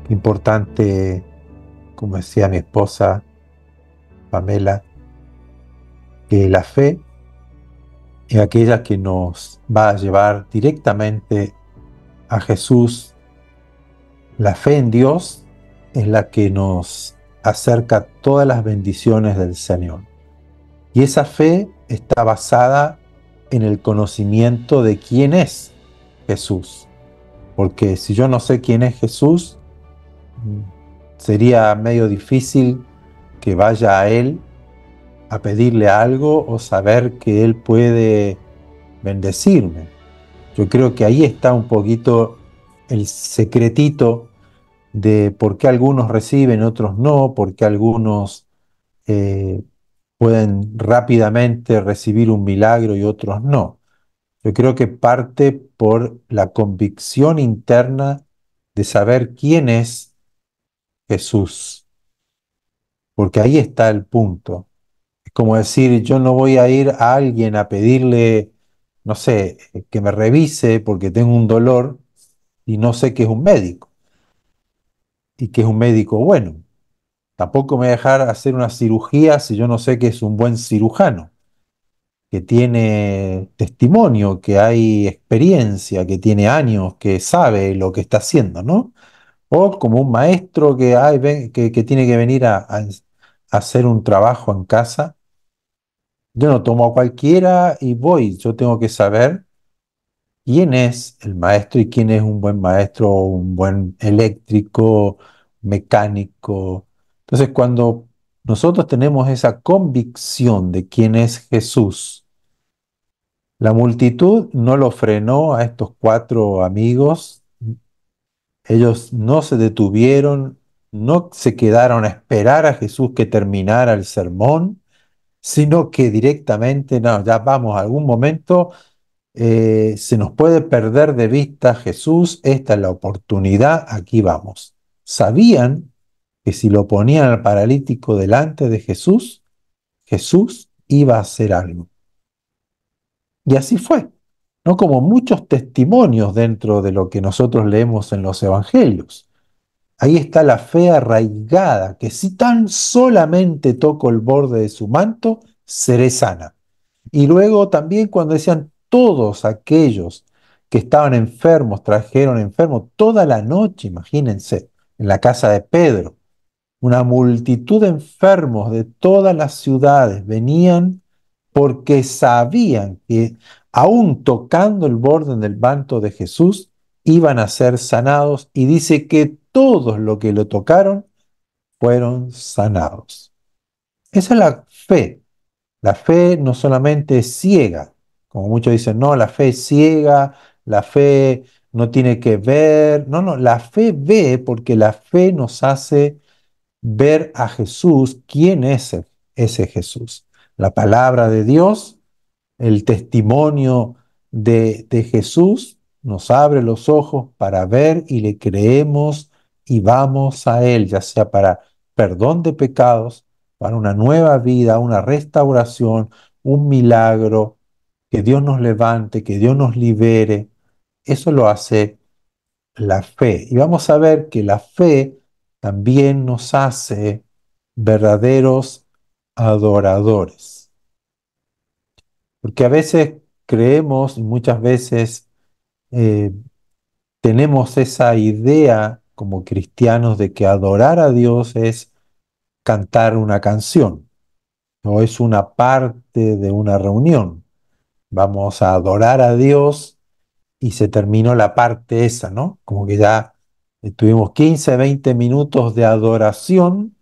Importante, como decía mi esposa Pamela, que la fe es aquella que nos va a llevar directamente a Jesús. La fe en Dios es la que nos acerca a todas las bendiciones del Señor. Y esa fe está basada en el conocimiento de quién es Jesús. Porque si yo no sé quién es Jesús, mm, sería medio difícil que vaya a Él a pedirle algo o saber que Él puede bendecirme. Yo creo que ahí está un poquito el secretito de por qué algunos reciben, otros no, por qué algunos eh, pueden rápidamente recibir un milagro y otros no. Yo creo que parte por la convicción interna de saber quién es Jesús, porque ahí está el punto. Es como decir, yo no voy a ir a alguien a pedirle, no sé, que me revise porque tengo un dolor y no sé que es un médico y que es un médico bueno. Tampoco me voy a dejar hacer una cirugía si yo no sé que es un buen cirujano, que tiene testimonio, que hay experiencia, que tiene años, que sabe lo que está haciendo, ¿no? O como un maestro que, que tiene que venir a hacer un trabajo en casa. Yo no tomo a cualquiera y voy, yo tengo que saber quién es el maestro y quién es un buen maestro, un buen eléctrico, mecánico. Entonces, cuando nosotros tenemos esa convicción de quién es Jesús, la multitud no lo frenó a estos cuatro amigos. Ellos no se detuvieron, no se quedaron a esperar a Jesús que terminara el sermón, sino que directamente, no, ya vamos, a algún momento se nos puede perder de vista Jesús, esta es la oportunidad, aquí vamos. Sabían que si lo ponían al paralítico delante de Jesús, Jesús iba a hacer algo. Y así fue, ¿no? Como muchos testimonios dentro de lo que nosotros leemos en los evangelios. Ahí está la fe arraigada, que si tan solamente toco el borde de su manto, seré sana. Y luego también cuando decían todos aquellos que estaban enfermos, trajeron enfermos toda la noche, imagínense, en la casa de Pedro, una multitud de enfermos de todas las ciudades venían porque sabían que aún tocando el borde del manto de Jesús, iban a ser sanados y dice que todos los que lo tocaron fueron sanados. Esa es la fe. La fe no solamente es ciega, como muchos dicen, no, la fe es ciega, la fe no tiene que ver. No, no, la fe ve porque la fe nos hace ver a Jesús, quién es ese Jesús. La palabra de Dios, el testimonio de Jesús nos abre los ojos para ver y le creemos y vamos a Él, ya sea para perdón de pecados, para una nueva vida, una restauración, un milagro, que Dios nos levante, que Dios nos libere. Eso lo hace la fe. Y vamos a ver que la fe también nos hace verdaderos adoradores. Porque a veces creemos y muchas veces eh, tenemos esa idea como cristianos de que adorar a Dios es cantar una canción o es una parte de una reunión. Vamos a adorar a Dios y se terminó la parte esa, ¿no? Como que ya tuvimos 15, 20 minutos de adoración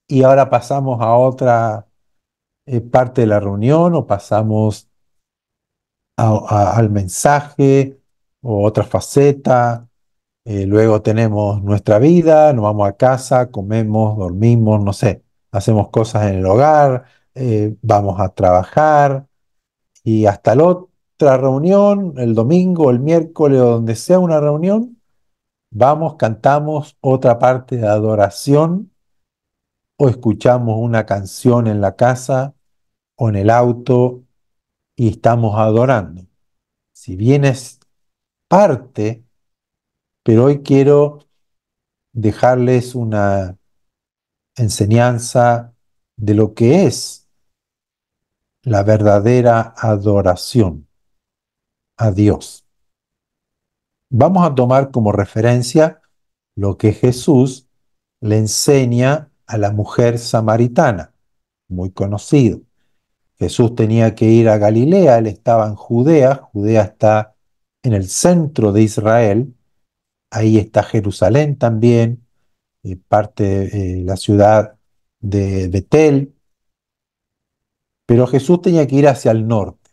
y ahora pasamos a otra parte de la reunión o pasamos al mensaje o otra faceta. Luego tenemos nuestra vida, nos vamos a casa, comemos, dormimos, no sé, hacemos cosas en el hogar, vamos a trabajar y hasta la otra reunión, el domingo, el miércoles o donde sea una reunión, vamos, cantamos otra parte de adoración o escuchamos una canción en la casa o en el auto y estamos adorando. Si bien es parte, pero hoy quiero dejarles una enseñanza de lo que es la verdadera adoración a Dios. Vamos a tomar como referencia lo que Jesús le enseña a la mujer samaritana, muy conocido. Jesús tenía que ir a Galilea, él estaba en Judea, Judea está en el centro de Israel, ahí está Jerusalén también, parte de la ciudad de Betel, pero Jesús tenía que ir hacia el norte.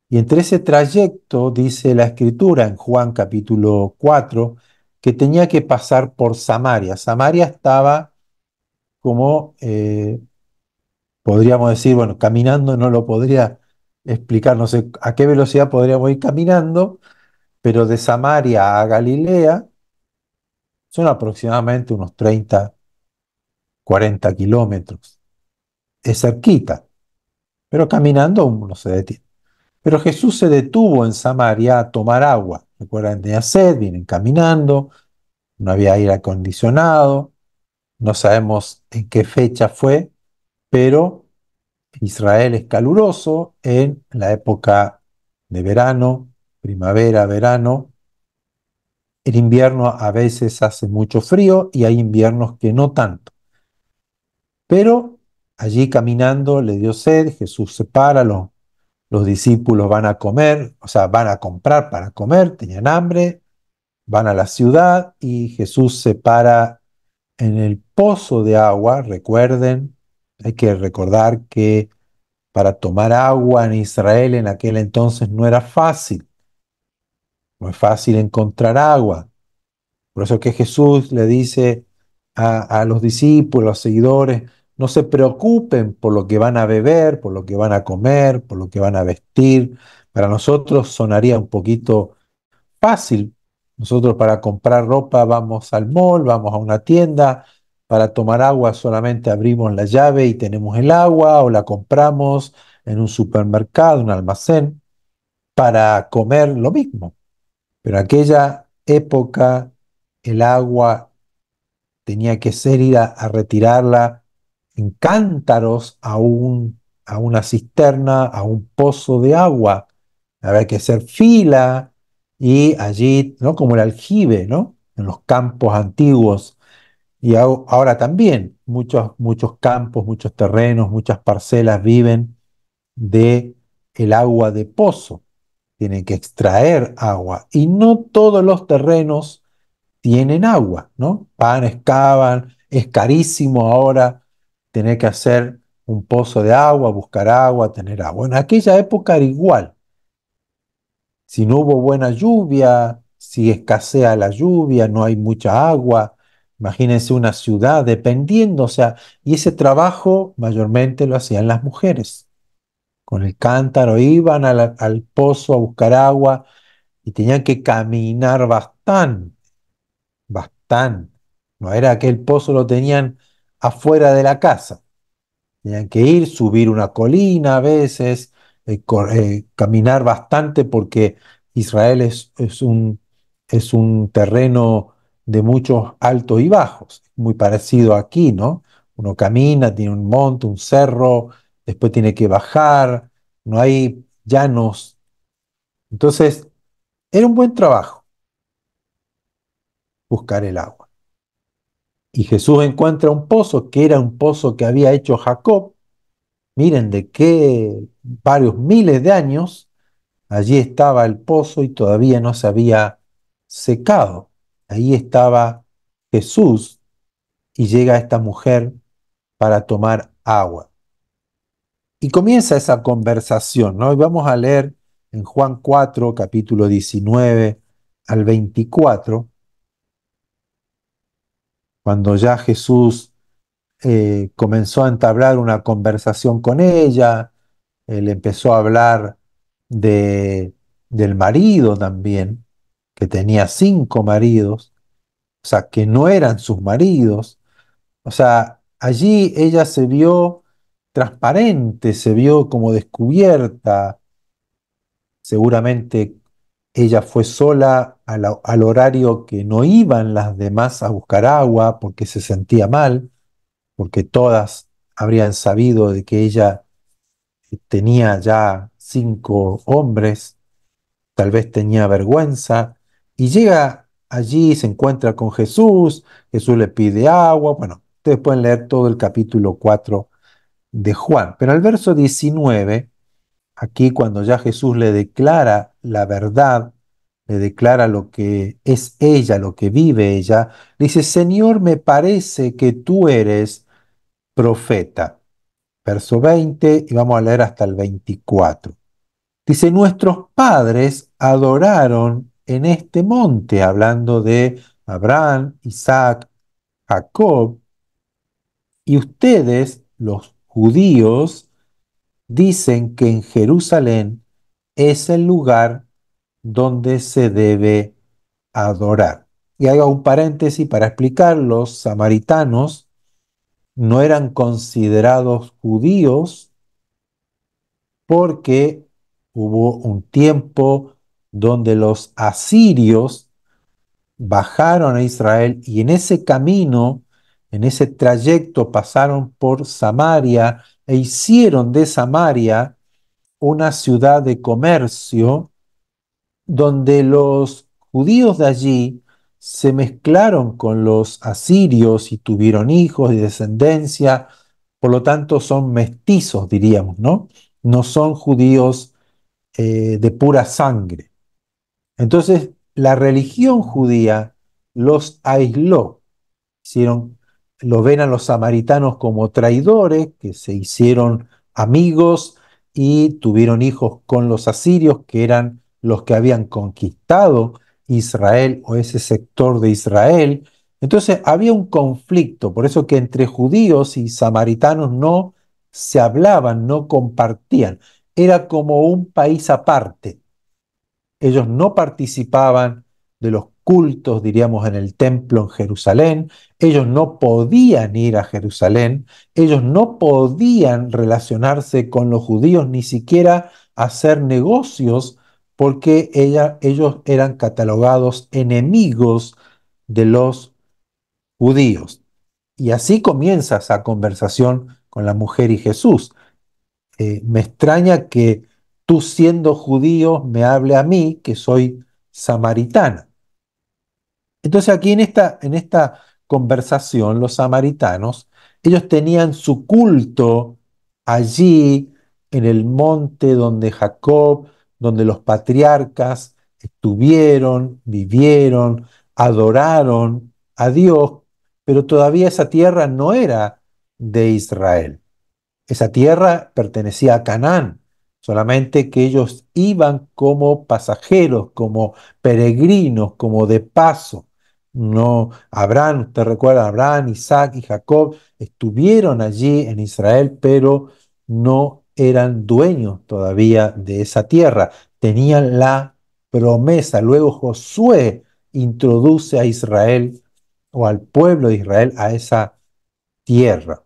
Y entre ese trayecto, dice la Escritura en Juan capítulo 4, que tenía que pasar por Samaria. Samaria estaba como, podríamos decir, bueno, caminando no lo podría explicar, no sé a qué velocidad podríamos ir caminando, pero de Samaria a Galilea son aproximadamente unos 30, 40 kilómetros. Es cerquita, pero caminando uno se detiene. Pero Jesús se detuvo en Samaria a tomar agua. Recuerdan, tenía sed, vienen caminando, no había aire acondicionado, no sabemos en qué fecha fue, pero Israel es caluroso en la época de verano, primavera, verano. En invierno a veces hace mucho frío y hay inviernos que no tanto. Pero allí caminando le dio sed, Jesús se para, los discípulos van a comer, o sea, van a comprar para comer, tenían hambre, van a la ciudad y Jesús se para en el pozo de agua. Recuerden, hay que recordar que para tomar agua en Israel en aquel entonces no era fácil, no es fácil encontrar agua. Por eso que Jesús le dice a los discípulos, a los seguidores, no se preocupen por lo que van a beber, por lo que van a comer, por lo que van a vestir. Para nosotros sonaría un poquito fácil. Nosotros para comprar ropa vamos al mall, vamos a una tienda, para tomar agua solamente abrimos la llave y tenemos el agua o la compramos en un supermercado, un almacén, para comer lo mismo. Pero en aquella época el agua tenía que ser ir a retirarla en cántaros a una cisterna, a un pozo de agua. Había que hacer fila y allí, ¿no? Como el aljibe, ¿no? En los campos antiguos. Y ahora también muchos campos, muchos terrenos, muchas parcelas viven de el agua de pozo. Tienen que extraer agua. Y no todos los terrenos tienen agua, ¿no? Van, excavan, es carísimo ahora tener que hacer un pozo de agua, buscar agua, tener agua. En aquella época era igual. Si no hubo buena lluvia, si escasea la lluvia, no hay mucha agua, imagínense una ciudad dependiendo, o sea, y ese trabajo mayormente lo hacían las mujeres. Con el cántaro iban al pozo a buscar agua y tenían que caminar bastante, bastante. No era que el pozo lo tenían afuera de la casa. Tenían que ir, subir una colina a veces, caminar bastante porque Israel es un terreno de muchos altos y bajos, muy parecido aquí, ¿no? Uno camina, tiene un monte, un cerro, después tiene que bajar, no hay llanos. Entonces, era un buen trabajo buscar el agua. Y Jesús encuentra un pozo que era un pozo que había hecho Jacob. Miren de qué varios miles de años allí estaba el pozo y todavía no se había secado. Ahí estaba Jesús y llega esta mujer para tomar agua. Y comienza esa conversación, ¿no? Y vamos a leer en Juan 4, capítulo 19 al 24, cuando ya Jesús comenzó a entablar una conversación con ella. Él empezó a hablar de, del marido también, que tenía 5 maridos, o sea, que no eran sus maridos. O sea, allí ella se vio transparente, se vio como descubierta, seguramente ella fue sola al horario que no iban las demás a buscar agua porque se sentía mal, porque todas habrían sabido de que ella tenía ya 5 hombres, tal vez tenía vergüenza, y llega allí, se encuentra con Jesús, Jesús le pide agua, bueno, ustedes pueden leer todo el capítulo 4 de Juan, pero al verso 19, aquí cuando ya Jesús le declara la verdad, le declara lo que es ella, lo que vive ella, le dice, Señor, me parece que tú eres profeta. Verso 20 y vamos a leer hasta el 24. Dice, nuestros padres adoraron en este monte, hablando de Abraham, Isaac, Jacob, y ustedes, los judíos, dicen que en Jerusalén es el lugar donde se debe adorar. Y hago un paréntesis para explicar, los samaritanos no eran considerados judíos porque hubo un tiempo donde los asirios bajaron a Israel y en ese camino, en ese trayecto pasaron por Samaria e hicieron de Samaria una ciudad de comercio donde los judíos de allí se mezclaron con los asirios y tuvieron hijos y descendencia, por lo tanto son mestizos, diríamos, ¿no? No son judíos de pura sangre. Entonces, la religión judía los aisló. Hicieron, lo ven a los samaritanos como traidores, que se hicieron amigos y tuvieron hijos con los asirios, que eran los que habían conquistado Israel o ese sector de Israel. Entonces había un conflicto, por eso que entre judíos y samaritanos no se hablaban, no compartían. Era como un país aparte. Ellos no participaban de los cultos, diríamos, en el templo en Jerusalén. Ellos no podían ir a Jerusalén. Ellos no podían relacionarse con los judíos, ni siquiera hacer negocios, porque ellos eran catalogados enemigos de los judíos. Y así comienza esa conversación con la mujer y Jesús. Me extraña que tú siendo judío me hable a mí, que soy samaritana. Entonces aquí en esta conversación, los samaritanos, ellos tenían su culto allí en el monte donde Jacob, donde los patriarcas estuvieron, vivieron, adoraron a Dios, pero todavía esa tierra no era de Israel. Esa tierra pertenecía a Canaán, solamente que ellos iban como pasajeros, como peregrinos, como de paso. No, Abraham, usted recuerda, Abraham, Isaac y Jacob estuvieron allí en Israel, pero no eran dueños todavía de esa tierra. Tenían la promesa. Luego Josué introduce a Israel o al pueblo de Israel a esa tierra.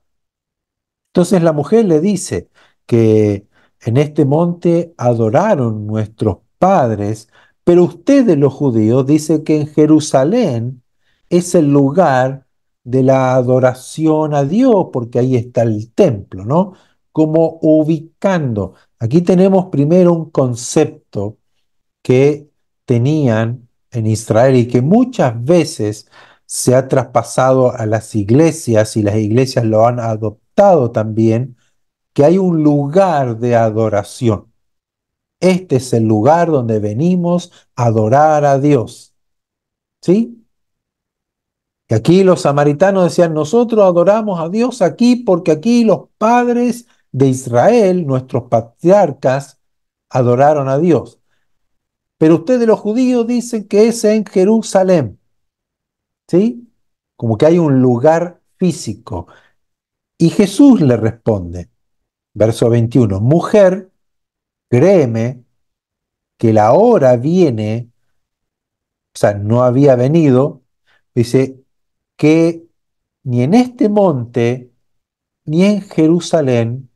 Entonces la mujer le dice que en este monte adoraron nuestros padres, pero ustedes los judíos dicen que en Jerusalén es el lugar de la adoración a Dios, porque ahí está el templo, ¿no? Como ubicando. Aquí tenemos primero un concepto que tenían en Israel y que muchas veces se ha traspasado a las iglesias y las iglesias lo han adoptado también, que hay un lugar de adoración. Este es el lugar donde venimos a adorar a Dios. ¿Sí? Y aquí los samaritanos decían, nosotros adoramos a Dios aquí porque aquí los padres de Israel, nuestros patriarcas, adoraron a Dios. Pero ustedes los judíos dicen que es en Jerusalén, ¿sí? Como que hay un lugar físico. Y Jesús le responde, verso 21, mujer, créeme que la hora viene, o sea, no había venido, dice, que ni en este monte ni en Jerusalén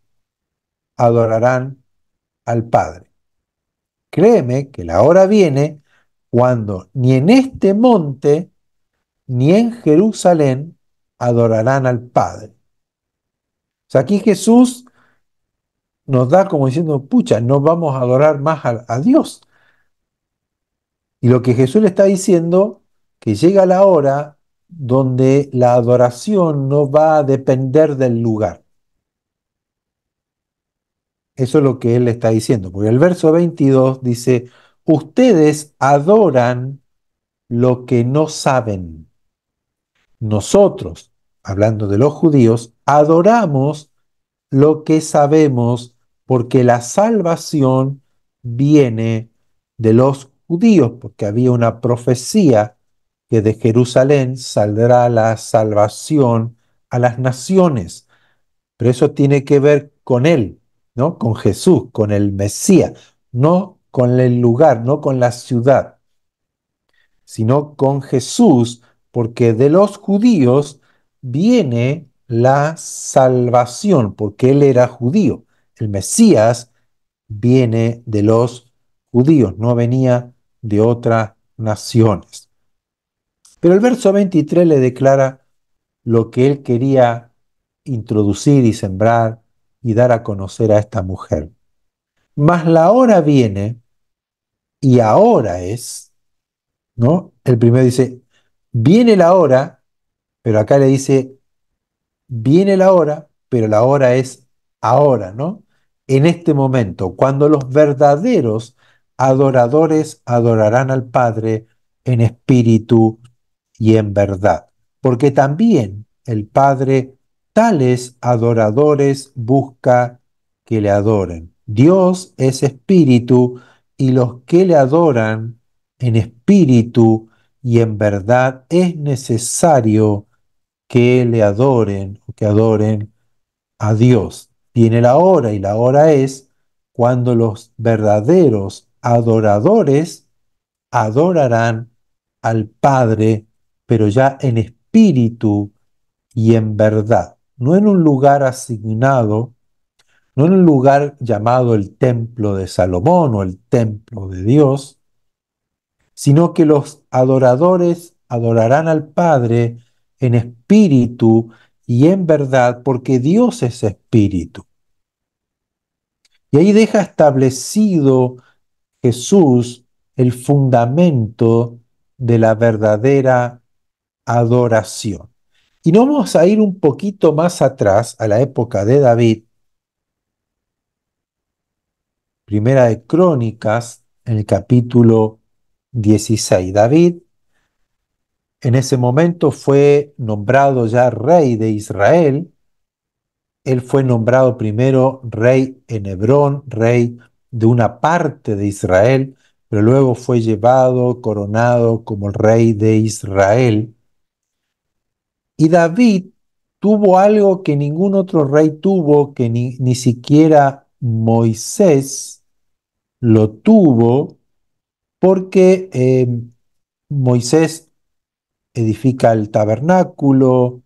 adorarán al Padre. créeme que la hora viene cuando ni en este monte ni en Jerusalén adorarán al Padre. O sea, aquí Jesús nos da como diciendo, pucha, no vamos a adorar más a Dios. Y lo que Jesús le está diciendo, que llega la hora donde la adoración no va a depender del lugar. Eso es lo que él le está diciendo, porque el verso 22 dice, ustedes adoran lo que no saben. Nosotros, hablando de los judíos, adoramos lo que sabemos porque la salvación viene de los judíos, porque había una profecía que de Jerusalén saldrá la salvación a las naciones. Pero eso tiene que ver con él, ¿no? Con Jesús, con el Mesías, no con el lugar, no con la ciudad, sino con Jesús, porque de los judíos viene la salvación, porque él era judío. El Mesías viene de los judíos, no venía de otras naciones. Pero el verso 23 le declara lo que él quería introducir y sembrar y dar a conocer a esta mujer. Mas la hora viene y ahora es, ¿no? El primero dice, viene la hora, pero acá le dice, viene la hora, pero la hora es ahora, ¿no? En este momento, cuando los verdaderos adoradores adorarán al Padre en espíritu y en verdad, porque también el Padre tales adoradores busca que le adoren. Dios es espíritu y los que le adoran en espíritu y en verdad es necesario que le adoren o que adoren a Dios. Viene la hora y la hora es cuando los verdaderos adoradores adorarán al Padre, pero ya en espíritu y en verdad, no en un lugar asignado, no en un lugar llamado el templo de Salomón o el templo de Dios, sino que los adoradores adorarán al Padre en espíritu y en verdad, porque Dios es espíritu. Y ahí deja establecido Jesús el fundamento de la verdadera adoración. Y nos vamos a ir un poquito más atrás, a la época de David, Primera de Crónicas, en el capítulo 16. David en ese momento fue nombrado ya rey de Israel. Él fue nombrado primero rey en Hebrón, rey de una parte de Israel, pero luego fue llevado, coronado como el rey de Israel. Y David tuvo algo que ningún otro rey tuvo, que ni siquiera Moisés lo tuvo, porque Moisés edifica el tabernáculo,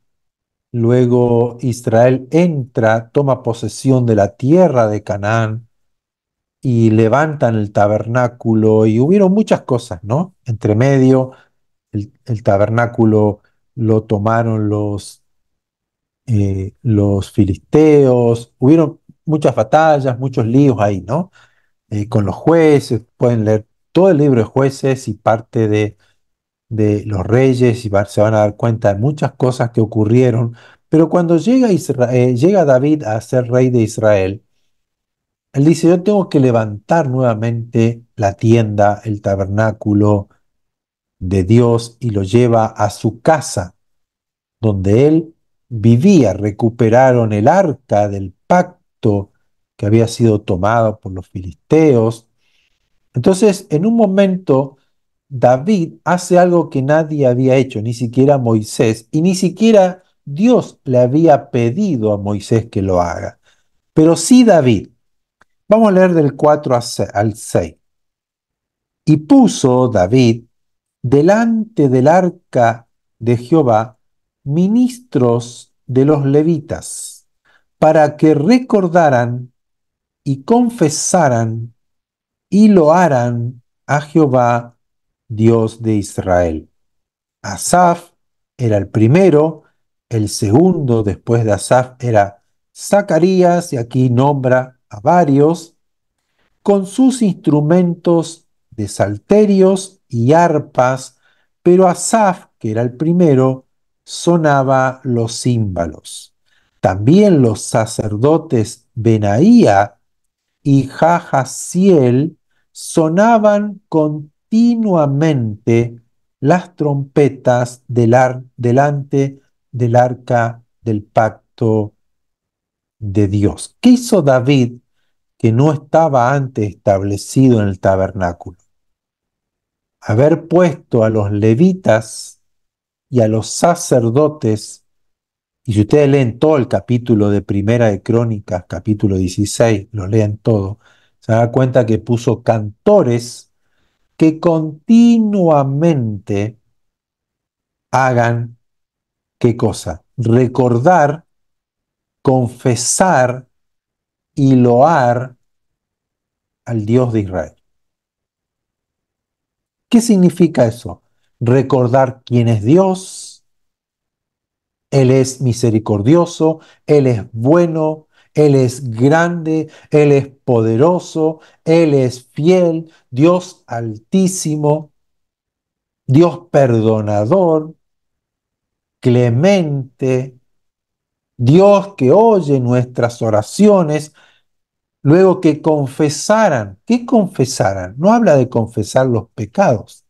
luego Israel entra, toma posesión de la tierra de Canaán y levantan el tabernáculo y hubieron muchas cosas, ¿no? Entre medio, el tabernáculo lo tomaron los filisteos, hubieron muchas batallas, muchos líos ahí, ¿no? Con los jueces, pueden leer todo el libro de jueces y parte de los reyes y se van a dar cuenta de muchas cosas que ocurrieron, pero cuando llega David a ser rey de Israel, él dice, yo tengo que levantar nuevamente la tienda, el tabernáculo de Dios y lo lleva a su casa donde él vivía. Recuperaron el arca del pacto que había sido tomado por los filisteos. Entonces, en un momento, David hace algo que nadie había hecho, ni siquiera Moisés, y ni siquiera Dios le había pedido a Moisés que lo haga. Pero sí David. Vamos a leer del 4 al 6. Y puso David delante del arca de Jehová ministros de los levitas, para que recordaran y confesaran y loaran a Jehová, Dios de Israel. Asaf era el primero, el segundo después de Asaf era Zacarías, y aquí nombra a varios, con sus instrumentos de salterios y arpas, pero Asaf, que era el primero, sonaba los címbalos. También los sacerdotes Benaía y Jahaziel sonaban continuamente las trompetas delante del arca del pacto de Dios. ¿Qué hizo David que no estaba antes establecido en el tabernáculo? Haber puesto a los levitas y a los sacerdotes, y si ustedes leen todo el capítulo de Primera de Crónicas, capítulo 16, lo leen todo, se dan cuenta que puso cantores que continuamente hagan, ¿qué cosa? Recordar, confesar y loar al Dios de Israel. ¿Qué significa eso? Recordar quién es Dios. Él es misericordioso, Él es bueno, Él es grande, Él es poderoso, Él es fiel, Dios altísimo, Dios perdonador, clemente, Dios que oye nuestras oraciones. Luego que confesaran, ¿qué confesaran? No habla de confesar los pecados,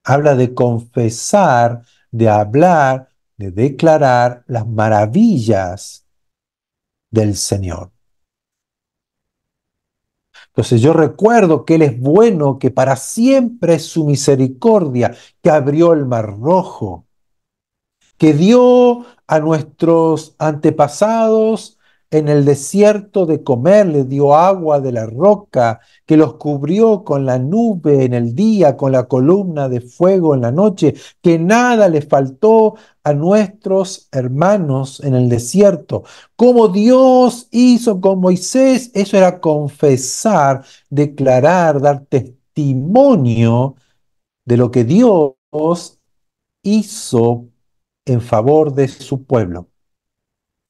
habla de confesar, de hablar, de declarar las maravillas del Señor. Entonces yo recuerdo que Él es bueno, que para siempre es su misericordia, que abrió el mar rojo, que dio a nuestros antepasados en el desierto de comer, le dio agua de la roca, que los cubrió con la nube en el día, con la columna de fuego en la noche, que nada les faltó a nuestros hermanos en el desierto. Como Dios hizo con Moisés, eso era confesar, declarar, dar testimonio de lo que Dios hizo en favor de su pueblo,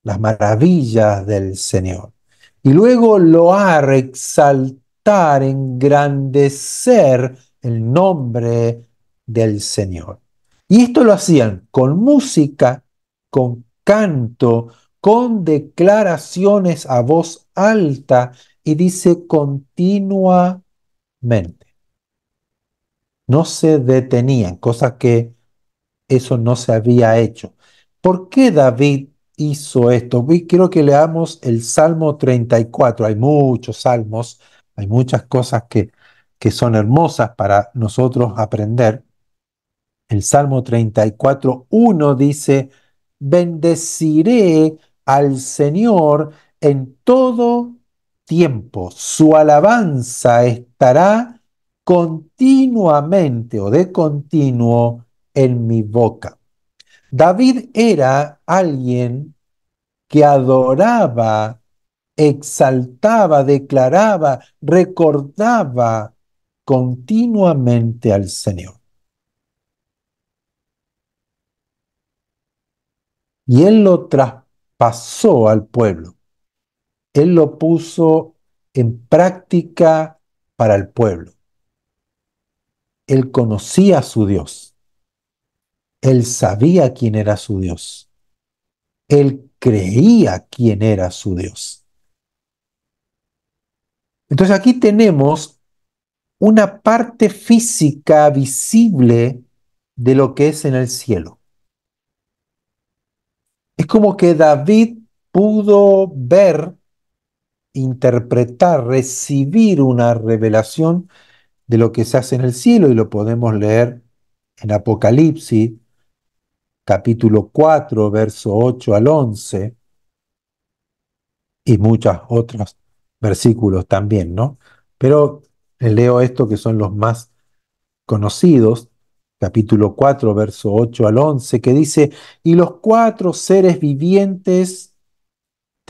las maravillas del Señor. Y luego loar, exaltar, engrandecer el nombre del Señor. Y esto lo hacían con música, con canto, con declaraciones a voz alta, y dice continuamente. No se detenían, cosa que eso no se había hecho. ¿Por qué David hizo esto? Quiero que leamos el Salmo 34. Hay muchos salmos, hay muchas cosas que son hermosas para nosotros aprender. El Salmo 34, 1 dice, bendeciré al Señor en todo tiempo. Su alabanza estará continuamente o de continuo en mi boca. David era alguien que adoraba, exaltaba, declaraba, recordaba continuamente al Señor. Y él lo traspasó al pueblo. Él lo puso en práctica para el pueblo. Él conocía a su Dios. Él sabía quién era su Dios. Él creía quién era su Dios. Entonces aquí tenemos una parte física visible de lo que es en el cielo. Es como que David pudo ver, interpretar, recibir una revelación de lo que se hace en el cielo, y lo podemos leer en Apocalipsis, capítulo 4, verso 8 al 11, y muchos otros versículos también, ¿no? Pero les leo esto que son los más conocidos, capítulo 4, verso 8 al 11, que dice, y los cuatro seres vivientes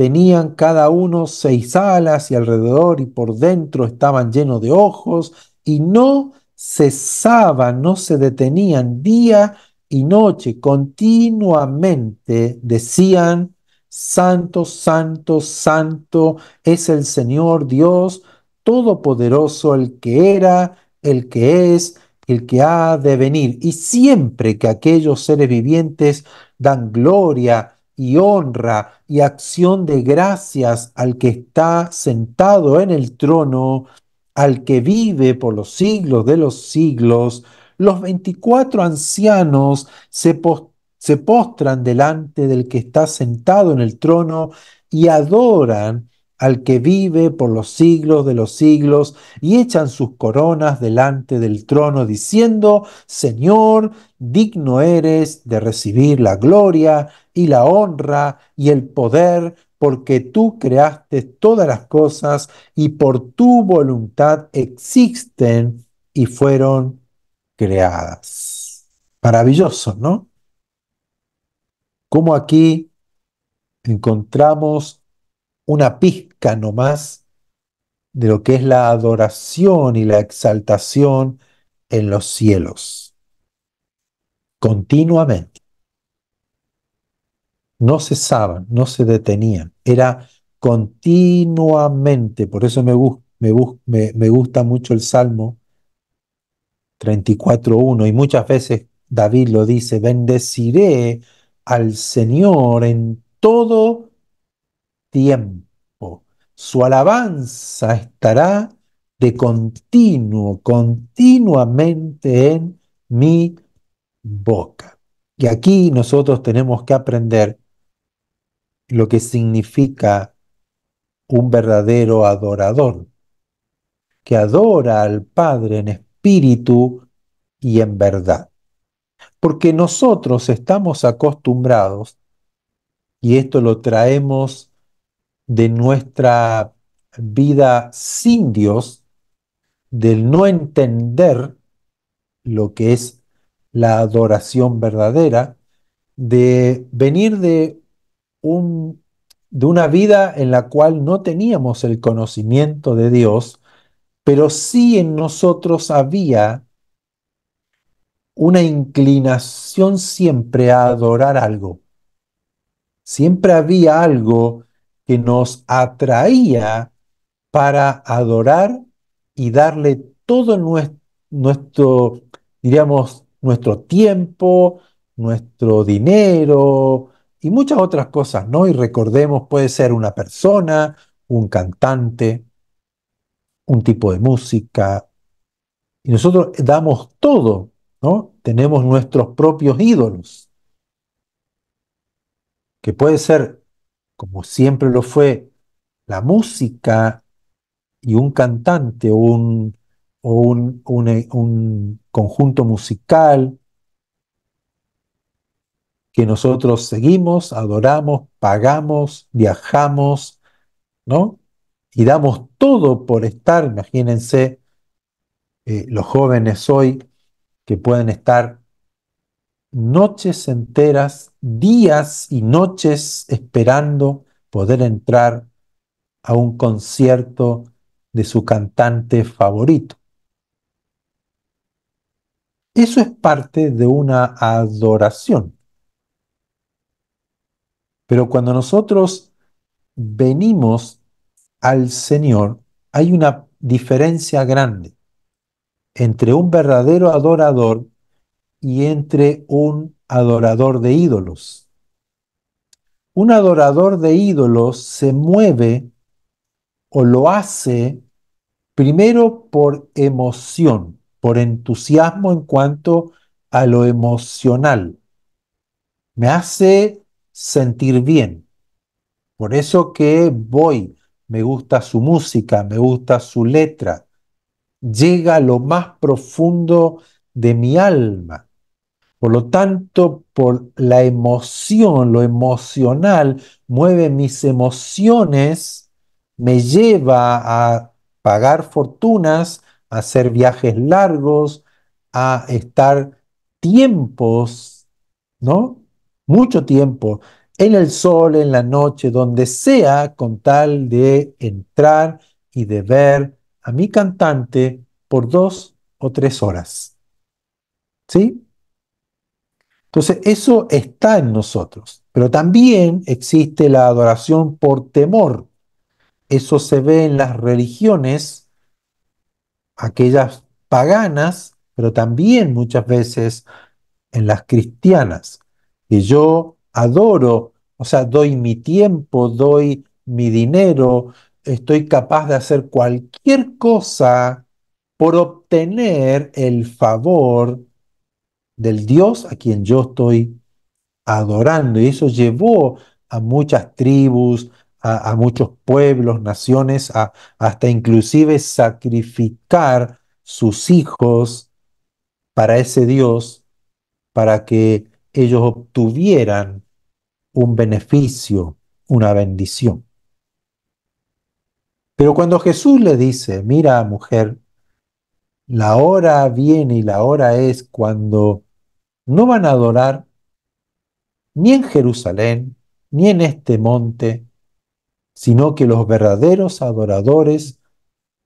tenían cada uno 6 alas y alrededor y por dentro estaban llenos de ojos y no cesaban, no se detenían día y noche, continuamente decían, Santo, Santo, Santo es el Señor Dios Todopoderoso, el que era, el que es, el que ha de venir. Y siempre que aquellos seres vivientes dan gloria y honra y acción de gracias al que está sentado en el trono, al que vive por los siglos de los siglos, los 24 ancianos se postran delante del que está sentado en el trono y adoran al que vive por los siglos de los siglos y echan sus coronas delante del trono diciendo, Señor, digno eres de recibir la gloria y la honra y el poder, porque tú creaste todas las cosas y por tu voluntad existen y fueron creadas. Maravilloso, ¿no? Como aquí encontramos una pizca nomás de lo que es la adoración y la exaltación en los cielos, continuamente. No cesaban, no se detenían, era continuamente. Por eso me gusta mucho el Salmo 34:1 y muchas veces David lo dice, bendeciré al Señor en todo tiempo. Su alabanza estará de continuo, continuamente en mi boca. Y aquí nosotros tenemos que aprender lo que significa un verdadero adorador, que adora al Padre en espíritu y en verdad. Porque nosotros estamos acostumbrados, y esto lo traemos de nuestra vida sin Dios, del no entender lo que es la adoración verdadera, de venir un, de una vida en la cual no teníamos el conocimiento de Dios, pero sí en nosotros había una inclinación siempre a adorar algo. Siempre había algo que nos atraía para adorar y darle todo nuestro, diríamos, nuestro tiempo, nuestro dinero y muchas otras cosas, ¿no? Y recordemos, puede ser una persona, un cantante, un tipo de música, y nosotros damos todo, ¿no? Tenemos nuestros propios ídolos, que puede ser, como siempre lo fue, la música y un cantante o un conjunto musical que nosotros seguimos, adoramos, pagamos, viajamos, ¿no? Y damos todo por estar, imagínense, los jóvenes hoy que pueden estar noches enteras, días y noches esperando poder entrar a un concierto de su cantante favorito. Eso es parte de una adoración. Pero cuando nosotros venimos al Señor, hay una diferencia grande entre un verdadero adorador y entre un adorador de ídolos. Un adorador de ídolos se mueve o lo hace primero por emoción, por entusiasmo en cuanto a lo emocional. Me hace sentir bien. Por eso que voy, me gusta su música, me gusta su letra, llega a lo más profundo de mi alma. Por lo tanto, por la emoción, lo emocional, mueve mis emociones, me lleva a pagar fortunas, a hacer viajes largos, a estar tiempos, ¿no? Mucho tiempo en el sol, en la noche, donde sea, con tal de entrar y de ver a mi cantante por 2 o 3 horas. ¿Sí? Entonces, eso está en nosotros, pero también existe la adoración por temor. Eso se ve en las religiones, aquellas paganas, pero también muchas veces en las cristianas, que yo adoro, o sea, doy mi tiempo, doy mi dinero, estoy capaz de hacer cualquier cosa por obtener el favor del Dios a quien yo estoy adorando. Y eso llevó a muchas tribus, a muchos pueblos, naciones, hasta inclusive sacrificar sus hijos para ese Dios, para que ellos obtuvieran un beneficio, una bendición. Pero cuando Jesús le dice, mira, mujer, la hora viene y la hora es cuando no van a adorar ni en Jerusalén, ni en este monte, sino que los verdaderos adoradores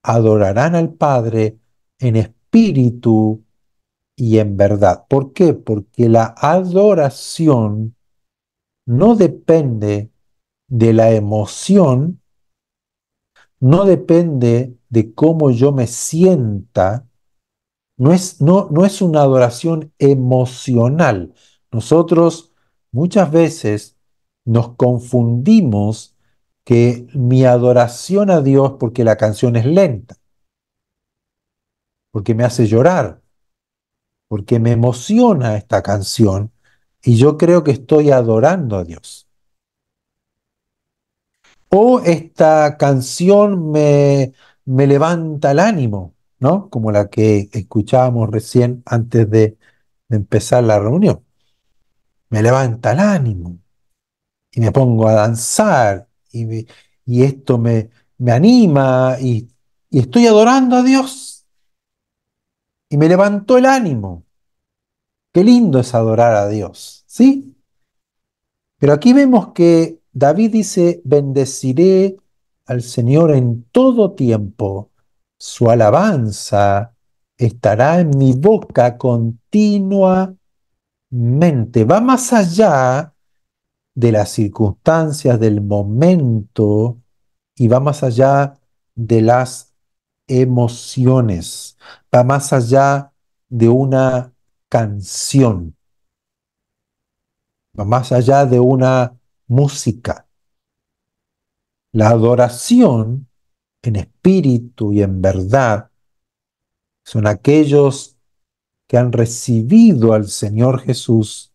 adorarán al Padre en espíritu y en verdad. ¿Por qué? Porque la adoración no depende de la emoción, no depende de cómo yo me sienta, no es una adoración emocional. Nosotros muchas veces nos confundimos que mi adoración a Dios porque la canción es lenta, porque me hace llorar, porque me emociona esta canción y yo creo que estoy adorando a Dios. O esta canción me levanta el ánimo, ¿no? Como la que escuchábamos recién antes de empezar la reunión. Me levanta el ánimo y me pongo a danzar y esto me anima y estoy adorando a Dios y me levantó el ánimo. Qué lindo es adorar a Dios, ¿sí? Pero aquí vemos que David dice, bendeciré al Señor en todo tiempo, su alabanza estará en mi boca continuamente. Va más allá de las circunstancias, del momento, y va más allá de las emociones, va más allá de una canción, va más allá de una música. La adoración en espíritu y en verdad son aquellos que han recibido al Señor Jesús,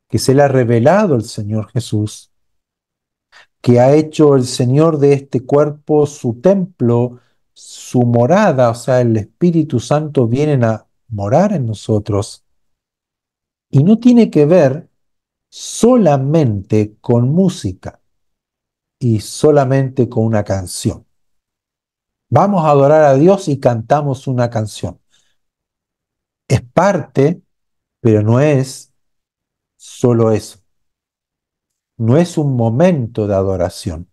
que se le ha revelado el Señor Jesús, que ha hecho el Señor de este cuerpo su templo, su morada, o sea, el Espíritu Santo viene a morar en nosotros y no tiene que ver solamente con música y solamente con una canción. Vamos a adorar a Dios y cantamos una canción. Es parte, pero no es solo eso. No es un momento de adoración.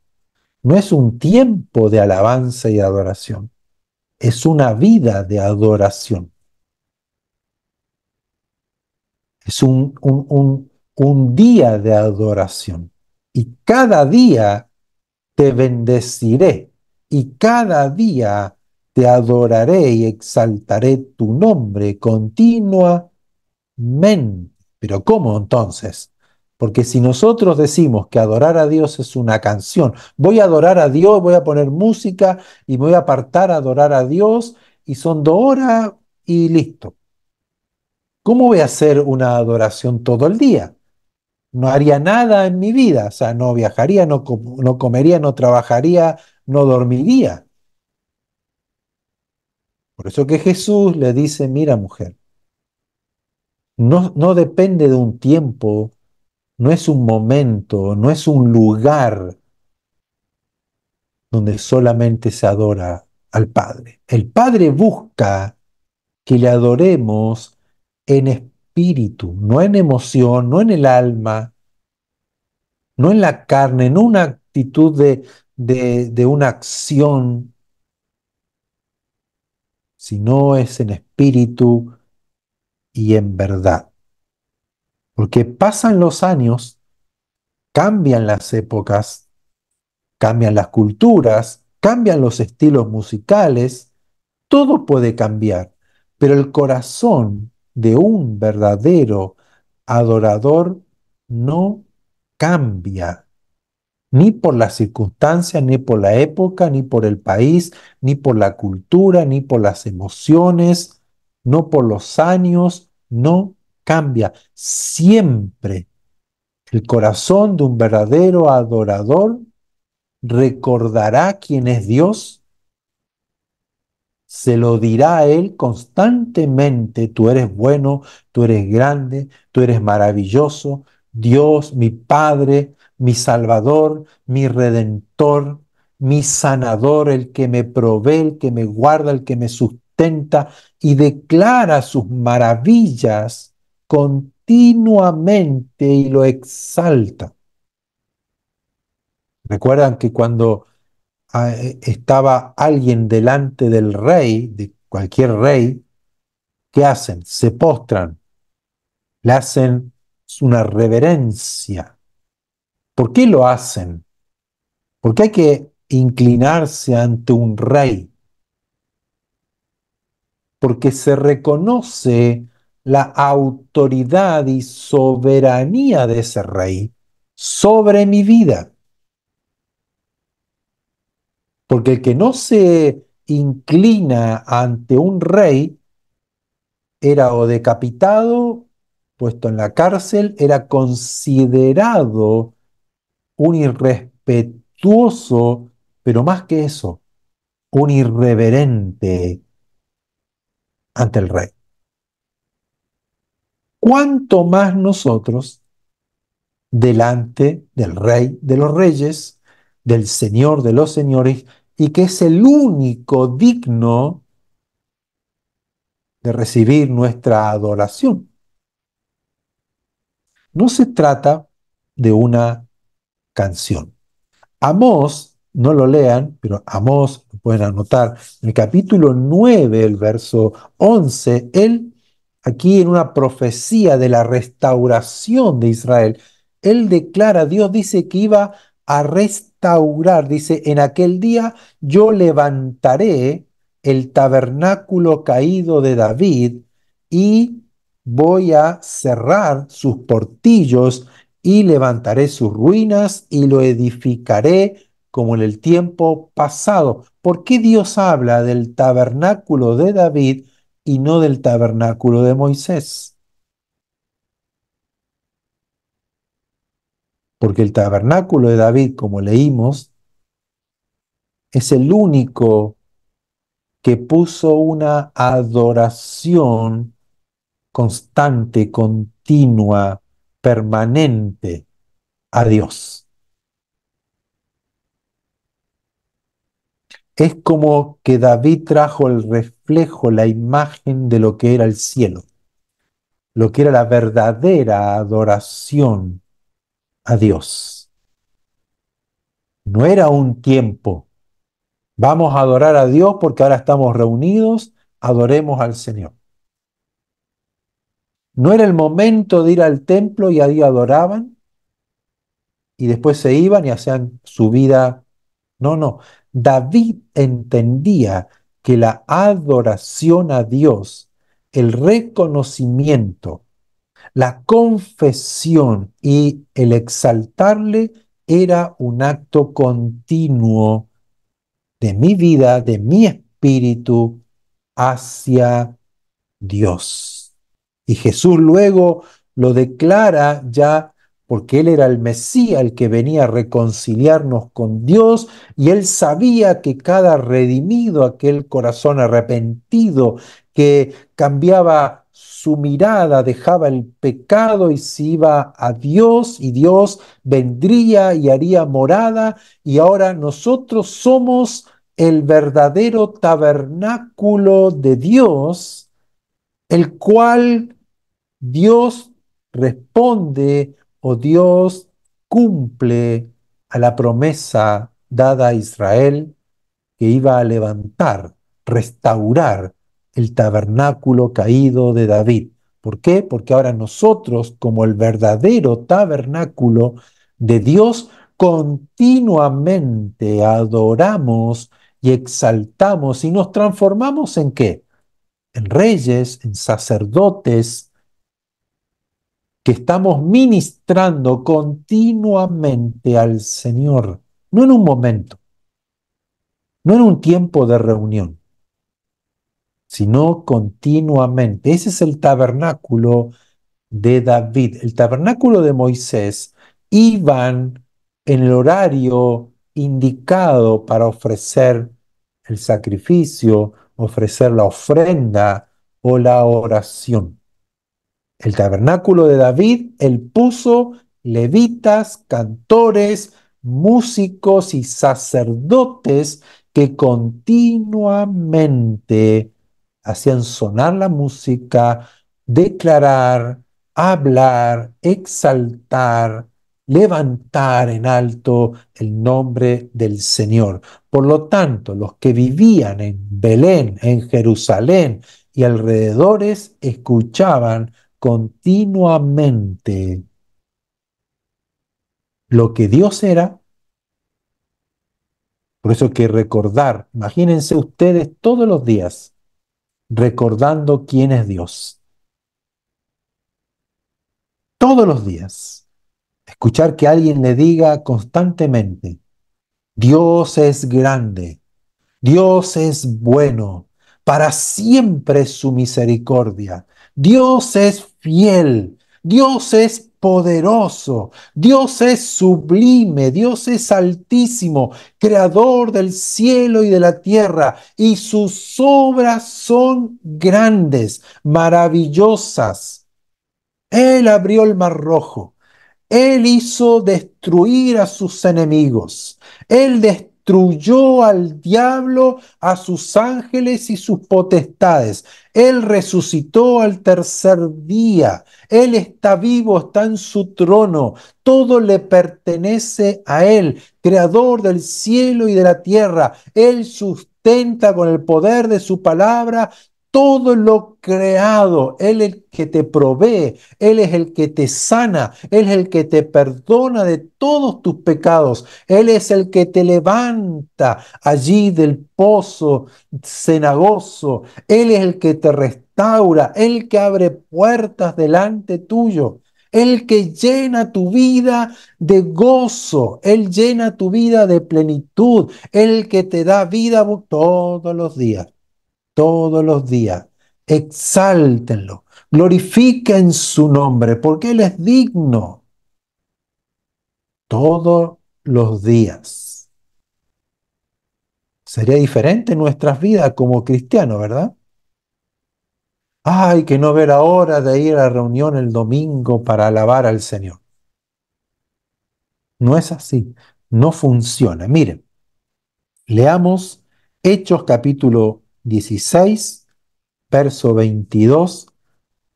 No es un tiempo de alabanza y adoración. Es una vida de adoración. Es un día de adoración. Y cada día te bendeciré. Y cada día te adoraré y exaltaré tu nombre continuamente. Pero ¿cómo entonces? Porque si nosotros decimos que adorar a Dios es una canción, voy a adorar a Dios, voy a poner música y me voy a apartar a adorar a Dios y son 2 horas y listo. ¿Cómo voy a hacer una adoración todo el día? No haría nada en mi vida, o sea, no viajaría, no comería, no trabajaría, no dormiría. Por eso que Jesús le dice, mira mujer, no depende de un tiempo, no es un momento, no es un lugar donde solamente se adora al Padre. El Padre busca que le adoremos en espíritu, no en emoción, no en el alma, no en la carne, no una actitud de una acción, sino es en espíritu y en verdad. Porque pasan los años, cambian las épocas, cambian las culturas, cambian los estilos musicales, todo puede cambiar, pero el corazón de un verdadero adorador no cambia, ni por las circunstancias, ni por la época, ni por el país, ni por la cultura, ni por las emociones, no por los años, no cambia. Siempre el corazón de un verdadero adorador recordará quién es Dios, se lo dirá a Él constantemente: tú eres bueno, tú eres grande, tú eres maravilloso, Dios, mi Padre, mi Salvador, mi Redentor, mi Sanador, el que me provee, el que me guarda, el que me sustenta, y declara sus maravillas continuamente y lo exalta. Recuerdan que cuando estaba alguien delante del rey, de cualquier rey, ¿qué hacen? Se postran, le hacen una reverencia. ¿Por qué lo hacen? Porque hay que inclinarse ante un rey, porque se reconoce la autoridad y soberanía de ese rey sobre mi vida. Porque el que no se inclina ante un rey era o decapitado, puesto en la cárcel, era considerado un irrespetuoso, pero más que eso, un irreverente ante el rey. ¿Cuánto más nosotros delante del Rey de los Reyes, del Señor de los Señores, y que es el único digno de recibir nuestra adoración? No se trata de una canción. Amós, no lo lean, pero Amós, lo pueden anotar, en el capítulo 9, el verso 11, él, aquí en una profecía de la restauración de Israel, él declara, Dios dice que iba a restaurar, dice: en aquel día yo levantaré el tabernáculo caído de David y voy a cerrar sus portillos y levantaré sus ruinas y lo edificaré como en el tiempo pasado. ¿Por qué Dios habla del tabernáculo de David y no del tabernáculo de Moisés? Porque el tabernáculo de David, como leímos, es el único que puso una adoración constante, continua, permanente a Dios. Es como que David trajo el reflejo, la imagen de lo que era el cielo, lo que era la verdadera adoración a Dios. No era un tiempo: vamos a adorar a Dios porque ahora estamos reunidos, adoremos al Señor. No era el momento de ir al templo y ahí adoraban y después se iban y hacían su vida. No, no. David entendía que la adoración a Dios, el reconocimiento, la confesión y el exaltarle era un acto continuo de mi vida, de mi espíritu hacia Dios. Y Jesús luego lo declara ya, porque Él era el Mesías, el que venía a reconciliarnos con Dios, y Él sabía que cada redimido, aquel corazón arrepentido que cambiaba su mirada, dejaba el pecado y se iba a Dios, y Dios vendría y haría morada, y ahora nosotros somos el verdadero tabernáculo de Dios, el cual Dios responde, o Dios cumple a la promesa dada a Israel que iba a levantar, restaurar el tabernáculo caído de David. ¿Por qué? Porque ahora nosotros, como el verdadero tabernáculo de Dios, continuamente adoramos y exaltamos y nos transformamos ¿en qué? En reyes, en sacerdotes, que estamos ministrando continuamente al Señor, no en un momento, no en un tiempo de reunión, sino continuamente. Ese es el tabernáculo de David. El tabernáculo de Moisés iban en el horario indicado para ofrecer el sacrificio, ofrecer la ofrenda o la oración. El tabernáculo de David, él puso levitas, cantores, músicos y sacerdotes que continuamente hacían sonar la música, declarar, hablar, exaltar, levantar en alto el nombre del Señor. Por lo tanto, los que vivían en Belén, en Jerusalén y alrededores, escuchaban continuamente lo que Dios era. Por eso hay que recordar, imagínense ustedes todos los días recordando quién es Dios. Todos los días. Escuchar que alguien le diga constantemente, Dios es grande, Dios es bueno, para siempre es su misericordia. Dios es fiel, Dios es poderoso, Dios es sublime, Dios es altísimo, creador del cielo y de la tierra, y sus obras son grandes, maravillosas. Él abrió el mar rojo. Él hizo destruir a sus enemigos. Él destruyó al diablo, a sus ángeles y sus potestades. Él resucitó al tercer día. Él está vivo, está en su trono. Todo le pertenece a Él, creador del cielo y de la tierra. Él sustenta con el poder de su palabra todo lo creado. Él es el que te provee, Él es el que te sana, Él es el que te perdona de todos tus pecados, Él es el que te levanta allí del pozo cenagoso, Él es el que te restaura, el que abre puertas delante tuyo. El que llena tu vida de gozo, Él llena tu vida de plenitud, el que te da vida todos los días, todos los días. Exáltenlo, glorifiquen su nombre, porque Él es digno todos los días. Sería diferente nuestras vidas como cristianos, ¿verdad? Ay, que no ver la hora de ir a la reunión el domingo para alabar al Señor. No es así, no funciona. Miren, leamos Hechos capítulo 16, verso 22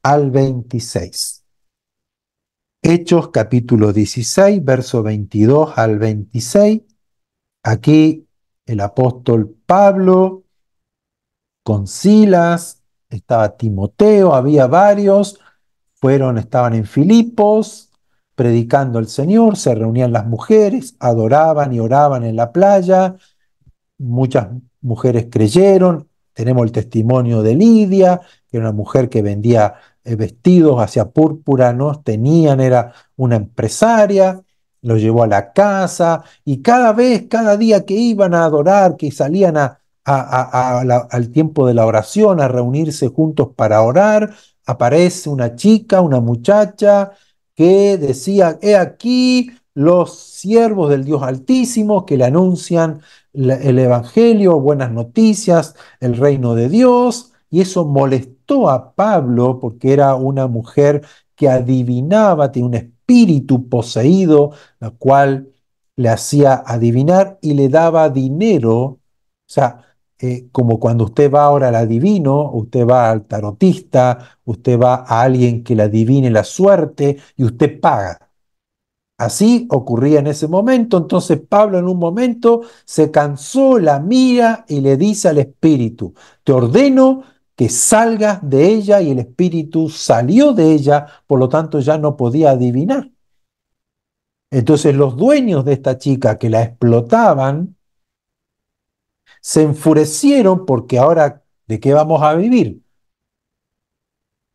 al 26. Hechos capítulo 16, verso 22 al 26. Aquí el apóstol Pablo con Silas, estaba Timoteo, había varios, estaban en Filipos, predicando al Señor, se reunían las mujeres, adoraban y oraban en la playa, muchas mujeres creyeron. Tenemos el testimonio de Lidia, que era una mujer que vendía vestidos hacia púrpura, ¿no? Era una empresaria, lo llevó a la casa y cada vez, cada día que iban a adorar, que salían al tiempo de la oración, a reunirse juntos para orar, aparece una chica, una muchacha que decía, he aquí los siervos del Dios Altísimo que le anuncian el Evangelio, buenas noticias, el reino de Dios, y eso molestó a Pablo porque era una mujer que adivinaba, tenía un espíritu poseído, la cual le hacía adivinar y le daba dinero. O sea, como cuando usted va ahora al adivino, usted va al tarotista, usted va a alguien que le adivine la suerte y usted paga. Así ocurría en ese momento. Entonces Pablo en un momento se cansó, la mira y le dice al espíritu: te ordeno que salgas de ella, y el espíritu salió de ella, por lo tanto ya no podía adivinar. Entonces los dueños de esta chica que la explotaban se enfurecieron porque ahora, ¿de qué vamos a vivir?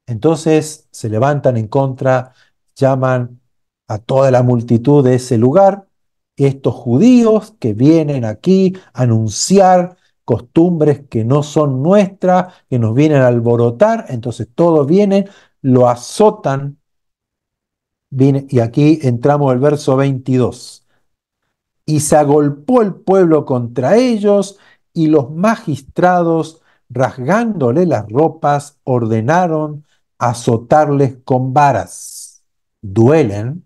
Entonces se levantan en contra, llaman a toda la multitud de ese lugar, estos judíos que vienen aquí a anunciar costumbres que no son nuestras, que nos vienen a alborotar. Entonces todos vienen, lo azotan, y aquí entramos al verso 22. Y se agolpó el pueblo contra ellos, y los magistrados, rasgándole las ropas, ordenaron azotarles con varas. Duelen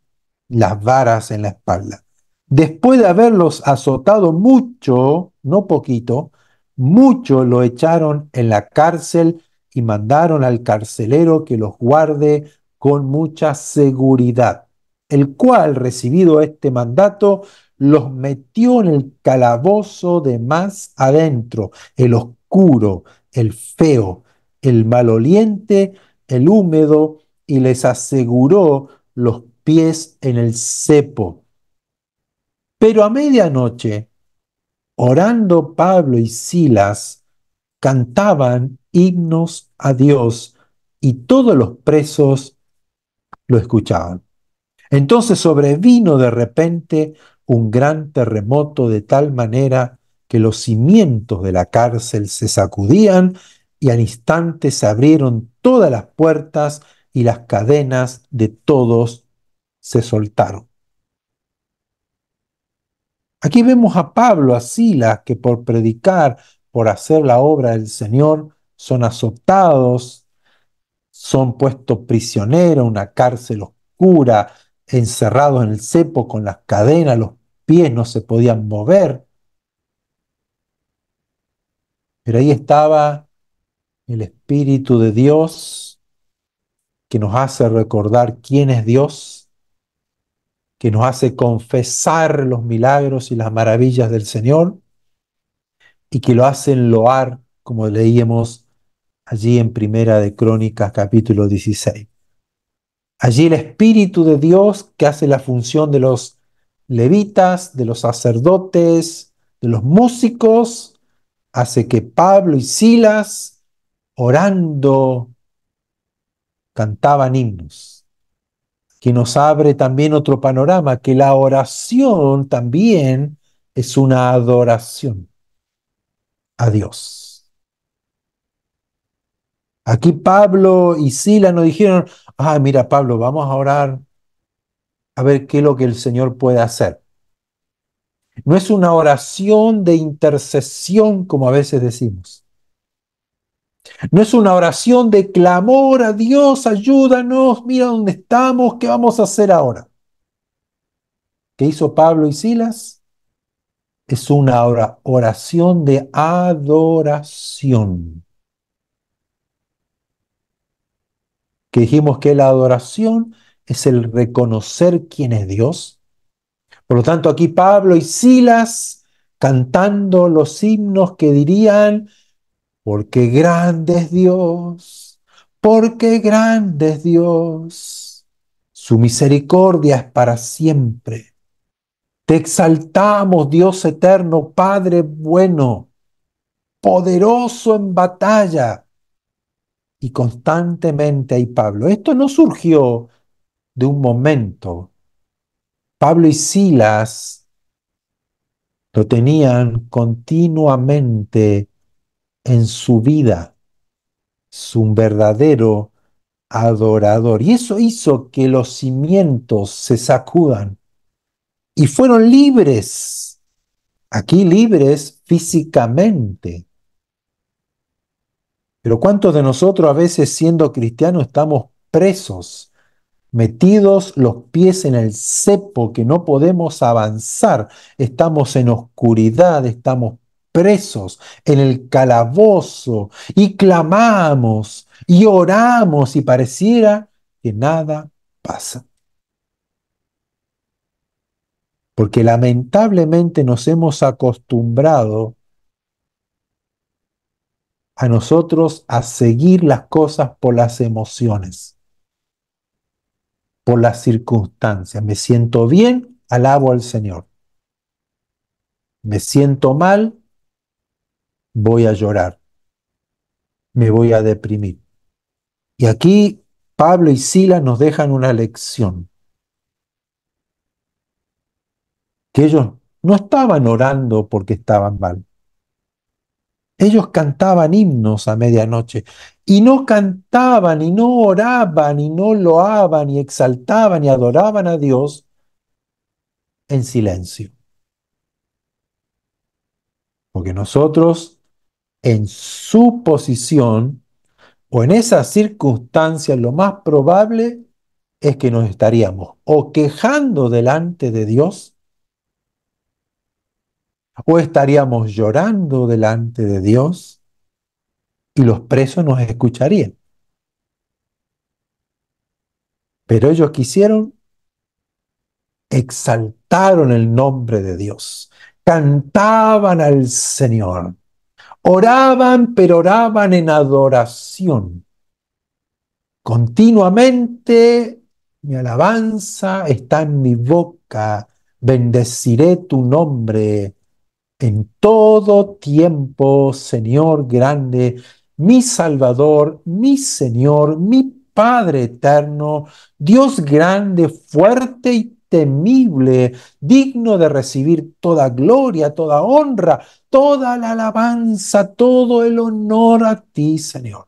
las varas en la espalda. Después de haberlos azotado mucho, no poquito, mucho, lo echaron en la cárcel y mandaron al carcelero que los guarde con mucha seguridad, el cual, recibido este mandato, los metió en el calabozo de más adentro, el oscuro, el feo, el maloliente, el húmedo, y les aseguró los pies en el cepo. Pero a medianoche, orando Pablo y Silas, cantaban himnos a Dios, y todos los presos lo escuchaban. Entonces sobrevino de repente un gran terremoto, de tal manera que los cimientos de la cárcel se sacudían, y al instante se abrieron todas las puertas y las cadenas de todos se soltaron. Aquí vemos a Pablo, a Silas, que por predicar, por hacer la obra del Señor, son azotados, son puestos prisioneros en una cárcel oscura, encerrados en el cepo con las cadenas, los pies no se podían mover. Pero ahí estaba el Espíritu de Dios, que nos hace recordar quién es Dios, que nos hace confesar los milagros y las maravillas del Señor, y que lo hacen loar, como leíamos allí en Primera de Crónicas, capítulo 16. Allí el Espíritu de Dios, que hace la función de los levitas, de los sacerdotes, de los músicos, hace que Pablo y Silas, orando, cantaban himnos, que nos abre también otro panorama, que la oración también es una adoración a Dios. Aquí Pablo y Silas nos dijeron: mira, Pablo, vamos a orar a ver qué es lo que el Señor puede hacer. No es una oración de intercesión, como a veces decimos. No es una oración de clamor a Dios: ayúdanos, mira dónde estamos, ¿qué vamos a hacer ahora? ¿Qué hizo Pablo y Silas? Es una oración de adoración. Que dijimos que la adoración es el reconocer quién es Dios. Por lo tanto, aquí Pablo y Silas cantando los himnos que dirían: porque grande es Dios, porque grande es Dios, su misericordia es para siempre. Te exaltamos, Dios eterno, Padre bueno, poderoso en batalla. Y constantemente hay Pablo. Esto no surgió de un momento. Pablo y Silas lo tenían continuamente en su vida, su verdadero adorador. Y eso hizo que los cimientos se sacudan y fueron libres, aquí libres físicamente. Pero ¿cuántos de nosotros, a veces siendo cristianos, estamos presos, metidos los pies en el cepo, que no podemos avanzar? Estamos en oscuridad, estamos presos en el calabozo, y clamamos y oramos y pareciera que nada pasa. porque lamentablemente nos hemos acostumbrado a nosotros a seguir las cosas por las emociones, por las circunstancias. Me siento bien, alabo al Señor. Me siento mal, voy a llorar, me voy a deprimir. Y aquí Pablo y Silas nos dejan una lección, que ellos no estaban orando porque estaban mal. Ellos cantaban himnos a medianoche y no cantaban y no oraban y no loaban y exaltaban y adoraban a Dios en silencio. Porque nosotros en su posición o en esas circunstancias lo más probable es que nos estaríamos o quejando delante de Dios o estaríamos llorando delante de Dios y los presos nos escucharían. Pero ellos quisieron, exaltaron el nombre de Dios, cantaban al Señor, oraban, pero oraban en adoración. Continuamente mi alabanza está en mi boca, bendeciré tu nombre en todo tiempo, Señor grande, mi Salvador, mi Señor, mi Padre eterno, Dios grande, fuerte y temible, digno de recibir toda gloria, toda honra, toda la alabanza, todo el honor a ti, Señor.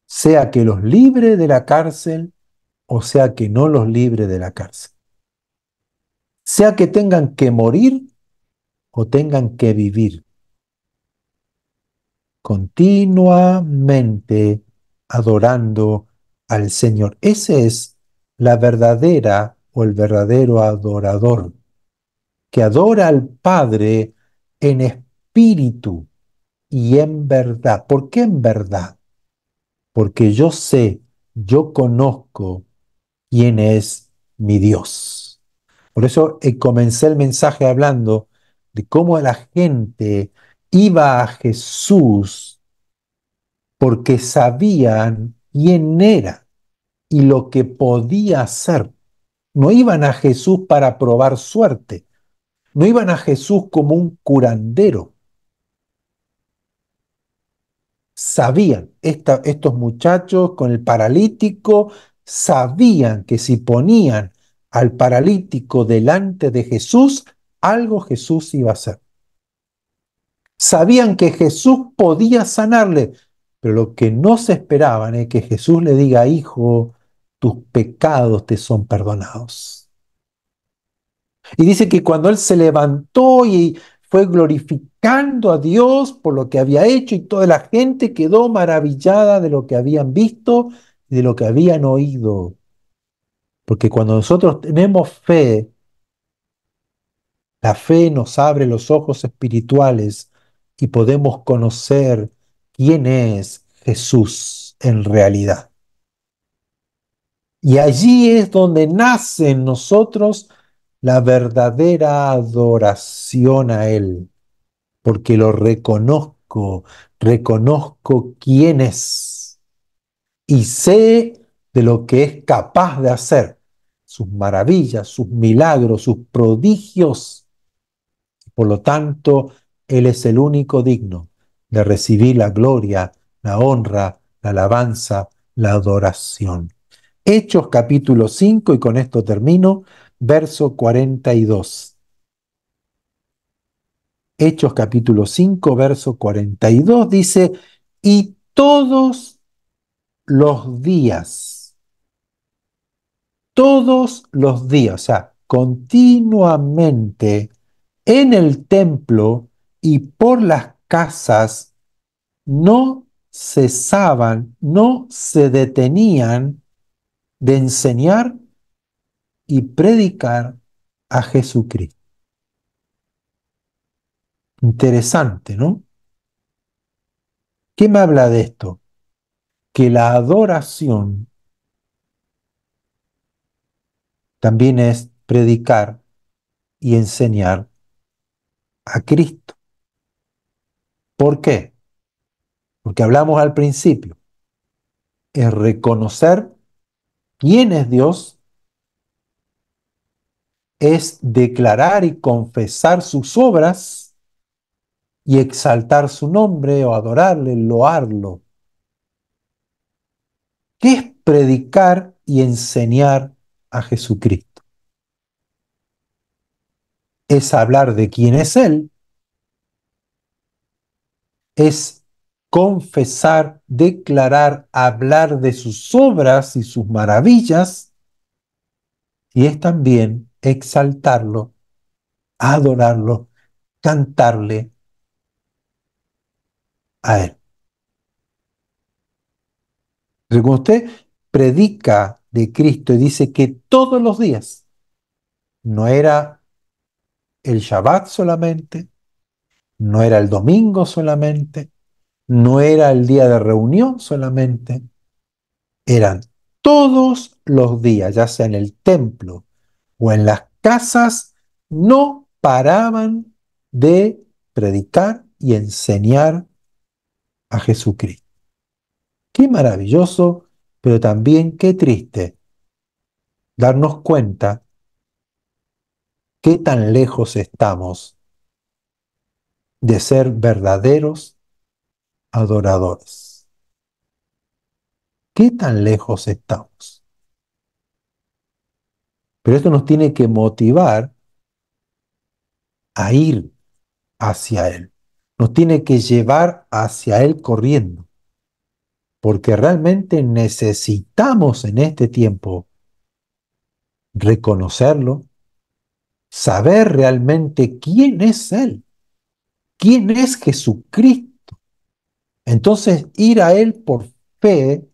Sea que los libre de la cárcel o sea que no los libre de la cárcel. Sea que tengan que morir o tengan que vivir continuamente adorando al Señor. Ese es la verdadera o el verdadero adorador, que adora al Padre en espíritu y en verdad. ¿Por qué en verdad? Porque yo sé, yo conozco quién es mi Dios. Por eso comencé el mensaje hablando de cómo la gente iba a Jesús porque sabían quién era y lo que podía hacer. No iban a Jesús para probar suerte, no iban a Jesús como un curandero. Sabían, estos muchachos con el paralítico, sabían que si ponían al paralítico delante de Jesús, algo Jesús iba a hacer. Sabían que Jesús podía sanarle, pero lo que no se esperaban es que Jesús le diga, hijo, tus pecados te son perdonados. Y dice que cuando él se levantó y fue glorificando a Dios por lo que había hecho y toda la gente quedó maravillada de lo que habían visto y de lo que habían oído. Porque cuando nosotros tenemos fe, la fe nos abre los ojos espirituales y podemos conocer quién es Jesús en realidad. Y allí es donde nace en nosotros la verdadera adoración a Él, porque lo reconozco, reconozco quién es y sé de lo que es capaz de hacer, sus maravillas, sus milagros, sus prodigios. Por lo tanto, Él es el único digno de recibir la gloria, la honra, la alabanza, la adoración. Hechos capítulo 5, y con esto termino, verso 42. Hechos capítulo 5, verso 42 dice, y todos los días, o sea, continuamente en el templo y por las casas, no cesaban, no se detenían de enseñar y predicar a Jesucristo. Interesante, ¿no? ¿Qué me habla de esto? Que la adoración también es predicar y enseñar a Cristo. ¿Por qué? Porque hablamos al principio, es reconocer quién es Dios, es declarar y confesar sus obras y exaltar su nombre o adorarle, loarlo. ¿Qué es predicar y enseñar a Jesucristo? Es hablar de quién es Él, es confesar, declarar, hablar de sus obras y sus maravillas, y es también exaltarlo, adorarlo, cantarle a Él. Entonces, cuando usted predica de Cristo y dice que todos los días, no era el Shabbat solamente, no era el domingo solamente, no era el día de reunión solamente, eran todos los días, ya sea en el templo o en las casas, no paraban de predicar y enseñar a Jesucristo. Qué maravilloso, pero también qué triste darnos cuenta qué tan lejos estamos de ser verdaderos adoradores. ¿Qué tan lejos estamos? Pero esto nos tiene que motivar a ir hacia Él. Nos tiene que llevar hacia Él corriendo, porque realmente necesitamos en este tiempo reconocerlo, saber realmente quién es Él, quién es Jesucristo. Entonces ir a Él por fe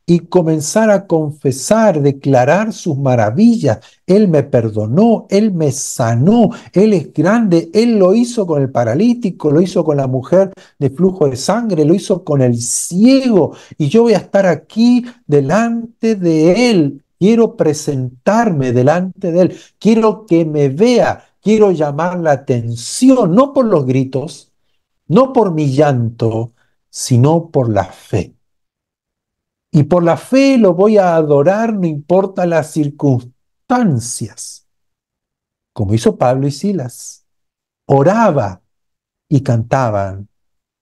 y comenzar a confesar, declarar sus maravillas. Él me perdonó, Él me sanó, Él es grande, Él lo hizo con el paralítico, lo hizo con la mujer de flujo de sangre, lo hizo con el ciego, y yo voy a estar aquí delante de Él. Quiero presentarme delante de Él, quiero que me vea, quiero llamar la atención, no por los gritos, no por mi llanto, sino por la fe. Y por la fe lo voy a adorar, no importa las circunstancias, como hizo Pablo y Silas. Oraba y cantaban.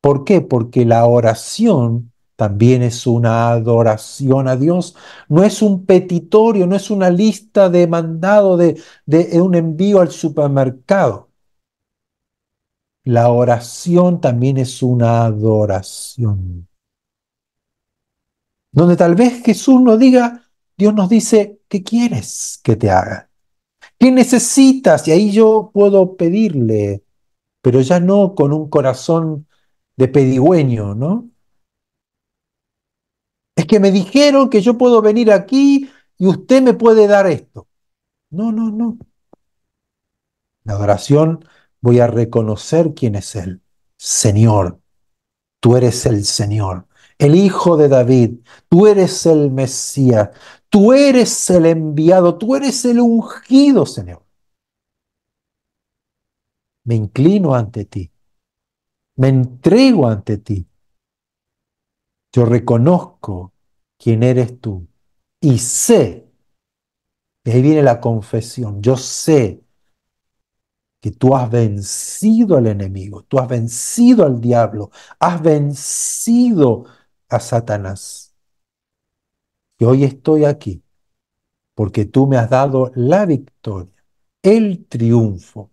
¿Por qué? Porque la oración también es una adoración a Dios. No es un petitorio, no es una lista de mandado de un envío al supermercado. La oración también es una adoración. Donde tal vez Jesús nos diga, Dios nos dice, ¿qué quieres que te haga? ¿Qué necesitas? Y ahí yo puedo pedirle, pero ya no con un corazón de pedigüeño, ¿no? Es que me dijeron que yo puedo venir aquí y usted me puede dar esto. No, no, no. La adoración voy a reconocer quién es Él. Señor, tú eres el Señor, el Hijo de David, tú eres el Mesías, tú eres el enviado, tú eres el ungido, Señor. Me inclino ante ti, me entrego ante ti. Yo reconozco quién eres tú y sé, y ahí viene la confesión, yo sé que tú has vencido al enemigo, tú has vencido al diablo, has vencido a Satanás. Y hoy estoy aquí porque tú me has dado la victoria, el triunfo.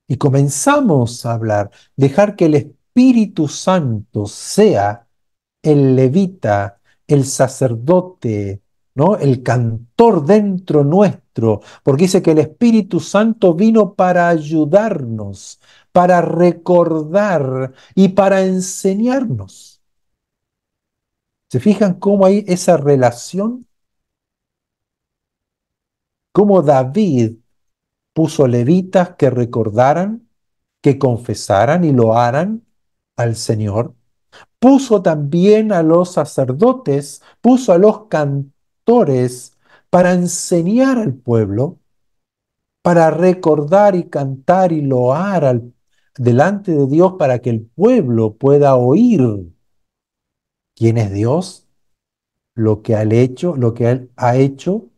Y comenzamos a hablar, dejar que el Espíritu Santo sea el levita, el sacerdote, ¿no? El cantor dentro nuestro, porque dice que el Espíritu Santo vino para ayudarnos, para recordar y para enseñarnos. ¿Se fijan cómo hay esa relación? Cómo David puso levitas que recordaran, que confesaran y loaran al Señor. Puso también a los sacerdotes, puso a los cantores para enseñar al pueblo, para recordar y cantar y loar delante de Dios para que el pueblo pueda oír quién es Dios, lo que Él ha hecho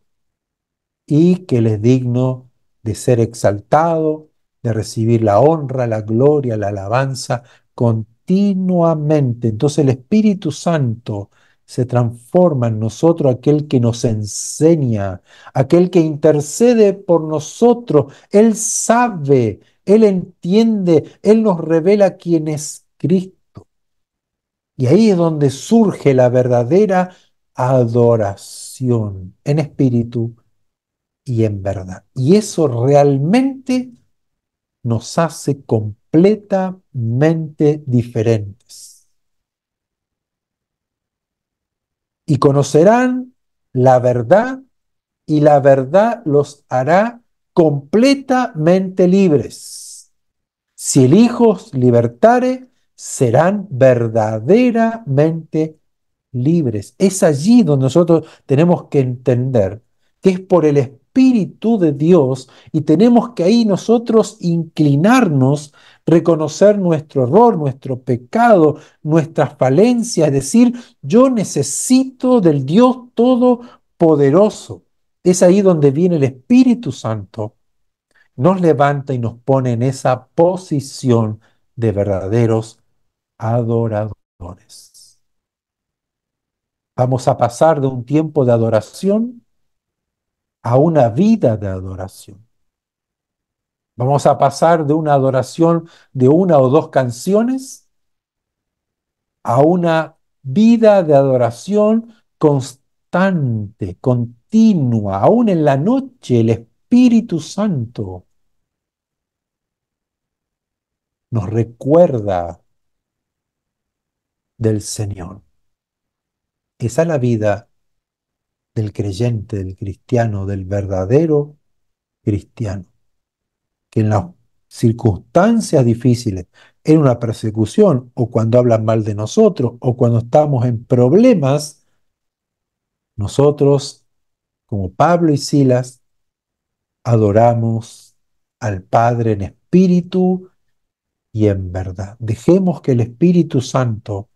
y que Él es digno de ser exaltado, de recibir la honra, la gloria, la alabanza continuamente. Entonces el Espíritu Santo se transforma en nosotros, aquel que nos enseña, aquel que intercede por nosotros. Él sabe, Él entiende, Él nos revela quién es Cristo. Y ahí es donde surge la verdadera adoración en espíritu y en verdad. Y eso realmente nos hace completamente diferentes. Y conocerán la verdad y la verdad los hará completamente libres. Si el Hijo os libertare, serán verdaderamente libres. Es allí donde nosotros tenemos que entender que es por el Espíritu de Dios y tenemos que ahí nosotros inclinarnos, reconocer nuestro error, nuestro pecado, nuestras falencias, es decir, yo necesito del Dios Todopoderoso. Es ahí donde viene el Espíritu Santo, nos levanta y nos pone en esa posición de verdaderos adoradores. Vamos a pasar de un tiempo de adoración a una vida de adoración. Vamos a pasar de una adoración de una o dos canciones a una vida de adoración constante, continua. Aún en la noche el Espíritu Santo nos recuerda del Señor. Esa es la vida del creyente, del cristiano, del verdadero cristiano, que en las circunstancias difíciles, en una persecución o cuando hablan mal de nosotros o cuando estamos en problemas, nosotros, como Pablo y Silas, adoramos al Padre en espíritu y en verdad. Dejemos que el Espíritu Santo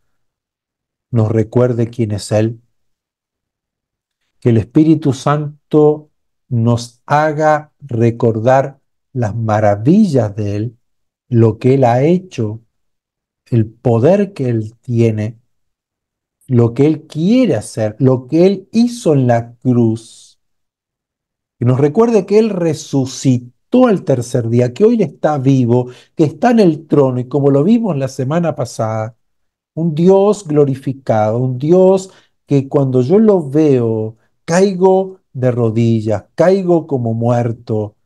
nos recuerde quién es Él, que el Espíritu Santo nos haga recordar las maravillas de Él, lo que Él ha hecho, el poder que Él tiene, lo que Él quiere hacer, lo que Él hizo en la cruz. Que nos recuerde que Él resucitó al tercer día, que hoy está vivo, que está en el trono y como lo vimos la semana pasada, un Dios glorificado, un Dios que cuando yo lo veo, caigo de rodillas, caigo como muerto.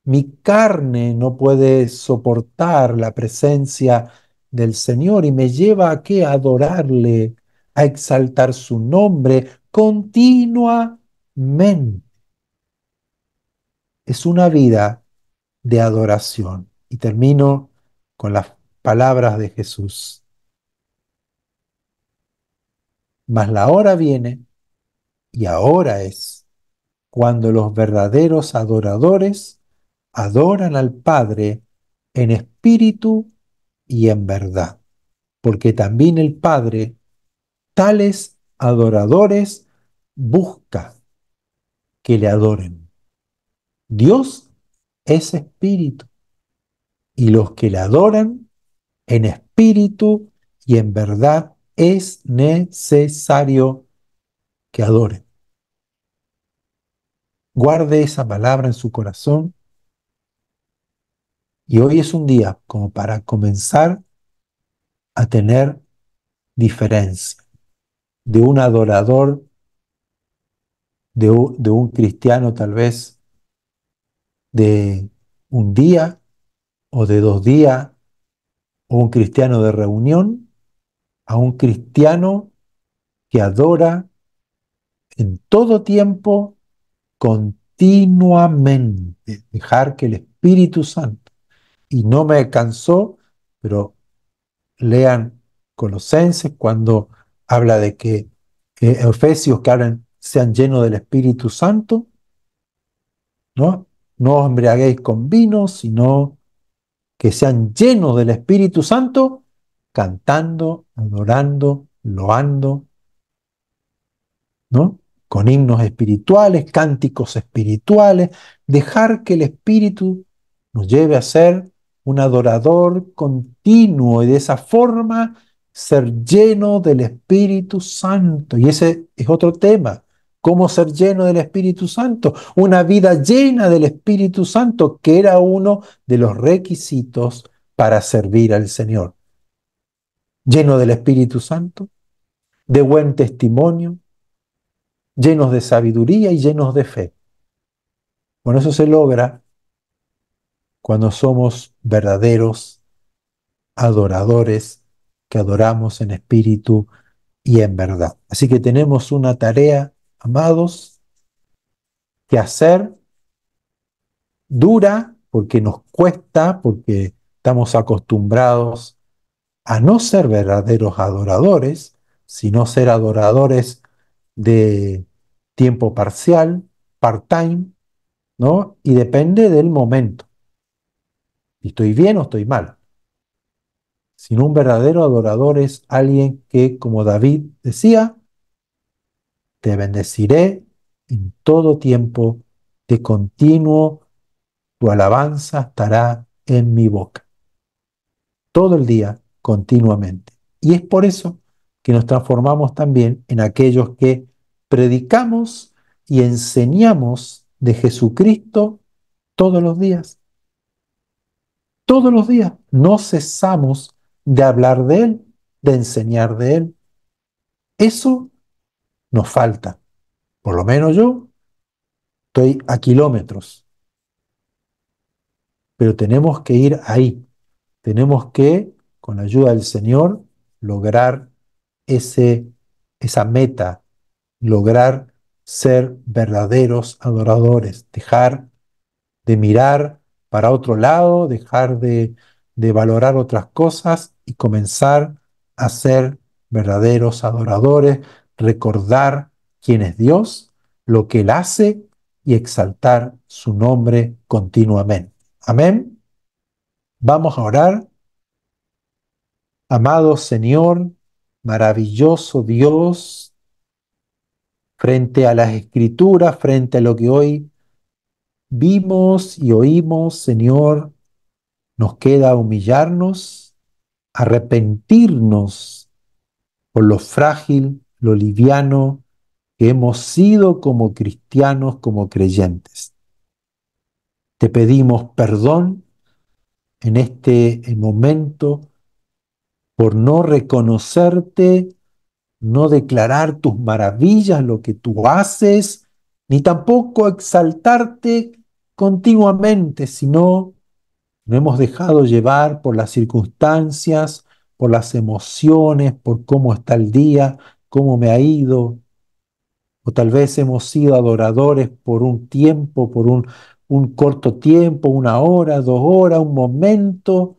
Mi carne no puede soportar la presencia del Señor y me lleva a qué? A adorarle, a exaltar su nombre continuamente. Es una vida de adoración. Y termino con las palabras de Jesús. Mas la hora viene, y ahora es, cuando los verdaderos adoradores adoran al Padre en espíritu y en verdad, porque también el Padre tales adoradores busca que le adoren. Dios es espíritu y los que le adoran en espíritu y en verdad es necesario que adoren. Guarde esa palabra en su corazón y hoy es un día como para comenzar a tener diferencia de un adorador, de un cristiano tal vez de un día o de 2 días, o un cristiano de reunión, a un cristiano que adora en todo tiempo, continuamente. Dejar que el Espíritu Santo, y no me cansó, pero lean Colosenses cuando habla de que Efesios que hablan sean llenos del Espíritu Santo, ¿no? No os embriaguéis con vino, sino que sean llenos del Espíritu Santo, cantando, adorando, loando, ¿no? Con himnos espirituales, cánticos espirituales, dejar que el Espíritu nos lleve a ser un adorador continuo y de esa forma ser lleno del Espíritu Santo. Y ese es otro tema. ¿Cómo ser lleno del Espíritu Santo? Una vida llena del Espíritu Santo, que era uno de los requisitos para servir al Señor. Lleno del Espíritu Santo, de buen testimonio, llenos de sabiduría y llenos de fe. Bueno, eso se logra cuando somos verdaderos adoradores que adoramos en espíritu y en verdad. Así que tenemos una tarea, amados, que hacer dura porque nos cuesta, porque estamos acostumbrados a no ser verdaderos adoradores, sino ser adoradores de tiempo parcial, part-time, ¿no? Y depende del momento. Si estoy bien o estoy mal. Sino un verdadero adorador es alguien que, como David decía, te bendeciré en todo tiempo, de continuo, tu alabanza estará en mi boca, todo el día, continuamente. Y es por eso que nos transformamos también en aquellos que predicamos y enseñamos de Jesucristo todos los días. Todos los días. No cesamos de hablar de Él, de enseñar de Él. Eso nos falta. Por lo menos yo estoy a kilómetros, pero tenemos que ir ahí. Tenemos que, con la ayuda del Señor, lograr ese, esa meta, lograr ser verdaderos adoradores, dejar de mirar para otro lado, dejar de valorar otras cosas y comenzar a ser verdaderos adoradores, recordar quién es Dios, lo que Él hace y exaltar su nombre continuamente. Amén. Vamos a orar. Amado Señor, maravilloso Dios, frente a las Escrituras, frente a lo que hoy vimos y oímos, Señor, nos queda humillarnos, arrepentirnos por lo frágil, lo liviano que hemos sido como cristianos, como creyentes. Te pedimos perdón en este momento por no reconocerte, no declarar tus maravillas, lo que tú haces, ni tampoco exaltarte continuamente, sino nos hemos dejado llevar por las circunstancias, por las emociones, por cómo está el día, cómo me ha ido. O tal vez hemos sido adoradores por un tiempo, por un corto tiempo, una hora, 2 horas, un momento,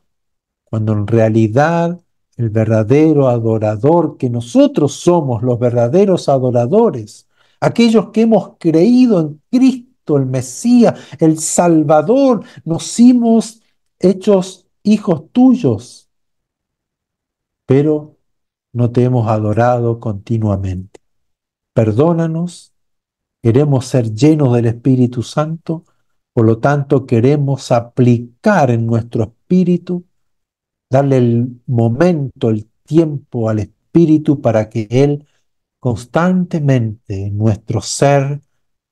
cuando en realidad el verdadero adorador, que nosotros somos los verdaderos adoradores, aquellos que hemos creído en Cristo, el Mesías, el Salvador, nos hemos hechos hijos tuyos, pero no te hemos adorado continuamente. Perdónanos, queremos ser llenos del Espíritu Santo, por lo tanto queremos aplicar en nuestro espíritu, darle el momento, el tiempo al Espíritu para que Él constantemente en nuestro ser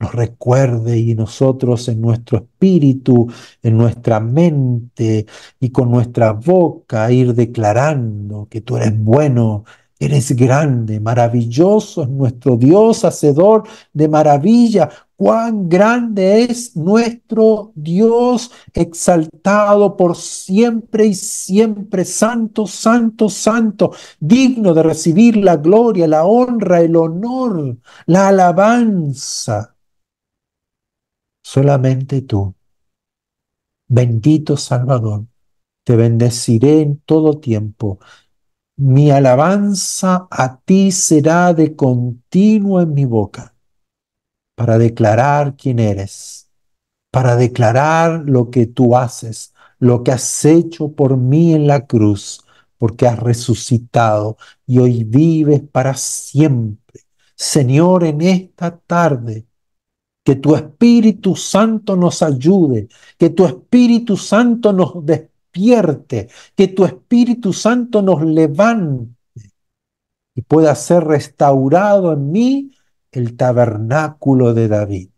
nos recuerde y nosotros en nuestro espíritu, en nuestra mente y con nuestra boca ir declarando que tú eres bueno, eres grande, maravilloso es nuestro Dios, hacedor de maravilla. Cuán grande es nuestro Dios, exaltado por siempre y siempre, santo, santo, santo, digno de recibir la gloria, la honra, el honor, la alabanza. Solamente tú, bendito Salvador, te bendeciré en todo tiempo. Mi alabanza a ti será de continuo en mi boca. para declarar quién eres, para declarar lo que tú haces, lo que has hecho por mí en la cruz, porque has resucitado y hoy vives para siempre. Señor, en esta tarde, que tu Espíritu Santo nos ayude, que tu Espíritu Santo nos despierte, que tu Espíritu Santo nos levante y pueda ser restaurado en mí el tabernáculo de David,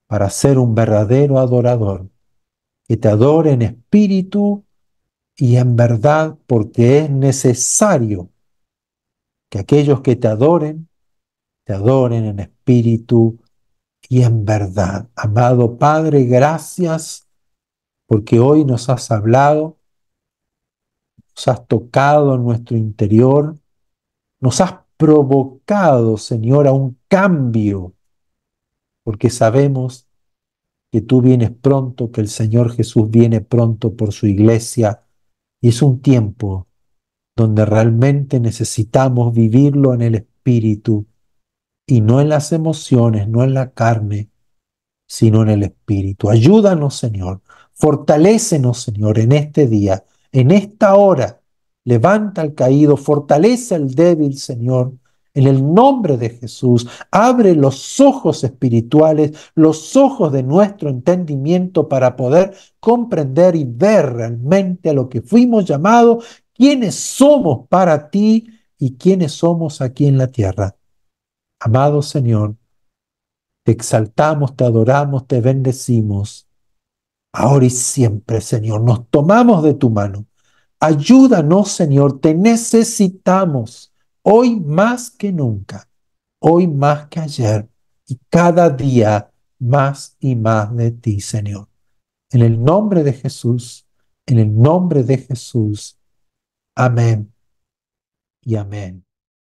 para ser un verdadero adorador, que te adore en espíritu y en verdad, porque es necesario que aquellos que te adoren en espíritu y en verdad. Amado Padre, gracias porque hoy nos has hablado, nos has tocado en nuestro interior, nos has provocado, Señor, a un cambio, porque sabemos que tú vienes pronto, que el Señor Jesús viene pronto por su iglesia, y es un tiempo donde realmente necesitamos vivirlo en el espíritu y no en las emociones, no en la carne, sino en el Espíritu. Ayúdanos, Señor. Fortalécenos, Señor, en este día, en esta hora. Levanta al caído, fortalece al débil, Señor. En el nombre de Jesús, abre los ojos espirituales, los ojos de nuestro entendimiento para poder comprender y ver realmente a lo que fuimos llamados, quiénes somos para ti y quiénes somos aquí en la tierra. Amado Señor, te exaltamos, te adoramos, te bendecimos. Ahora y siempre, Señor, nos tomamos de tu mano. Ayúdanos, Señor, te necesitamos hoy más que nunca, hoy más que ayer y cada día más y más de ti, Señor. En el nombre de Jesús, en el nombre de Jesús. Amén y amén.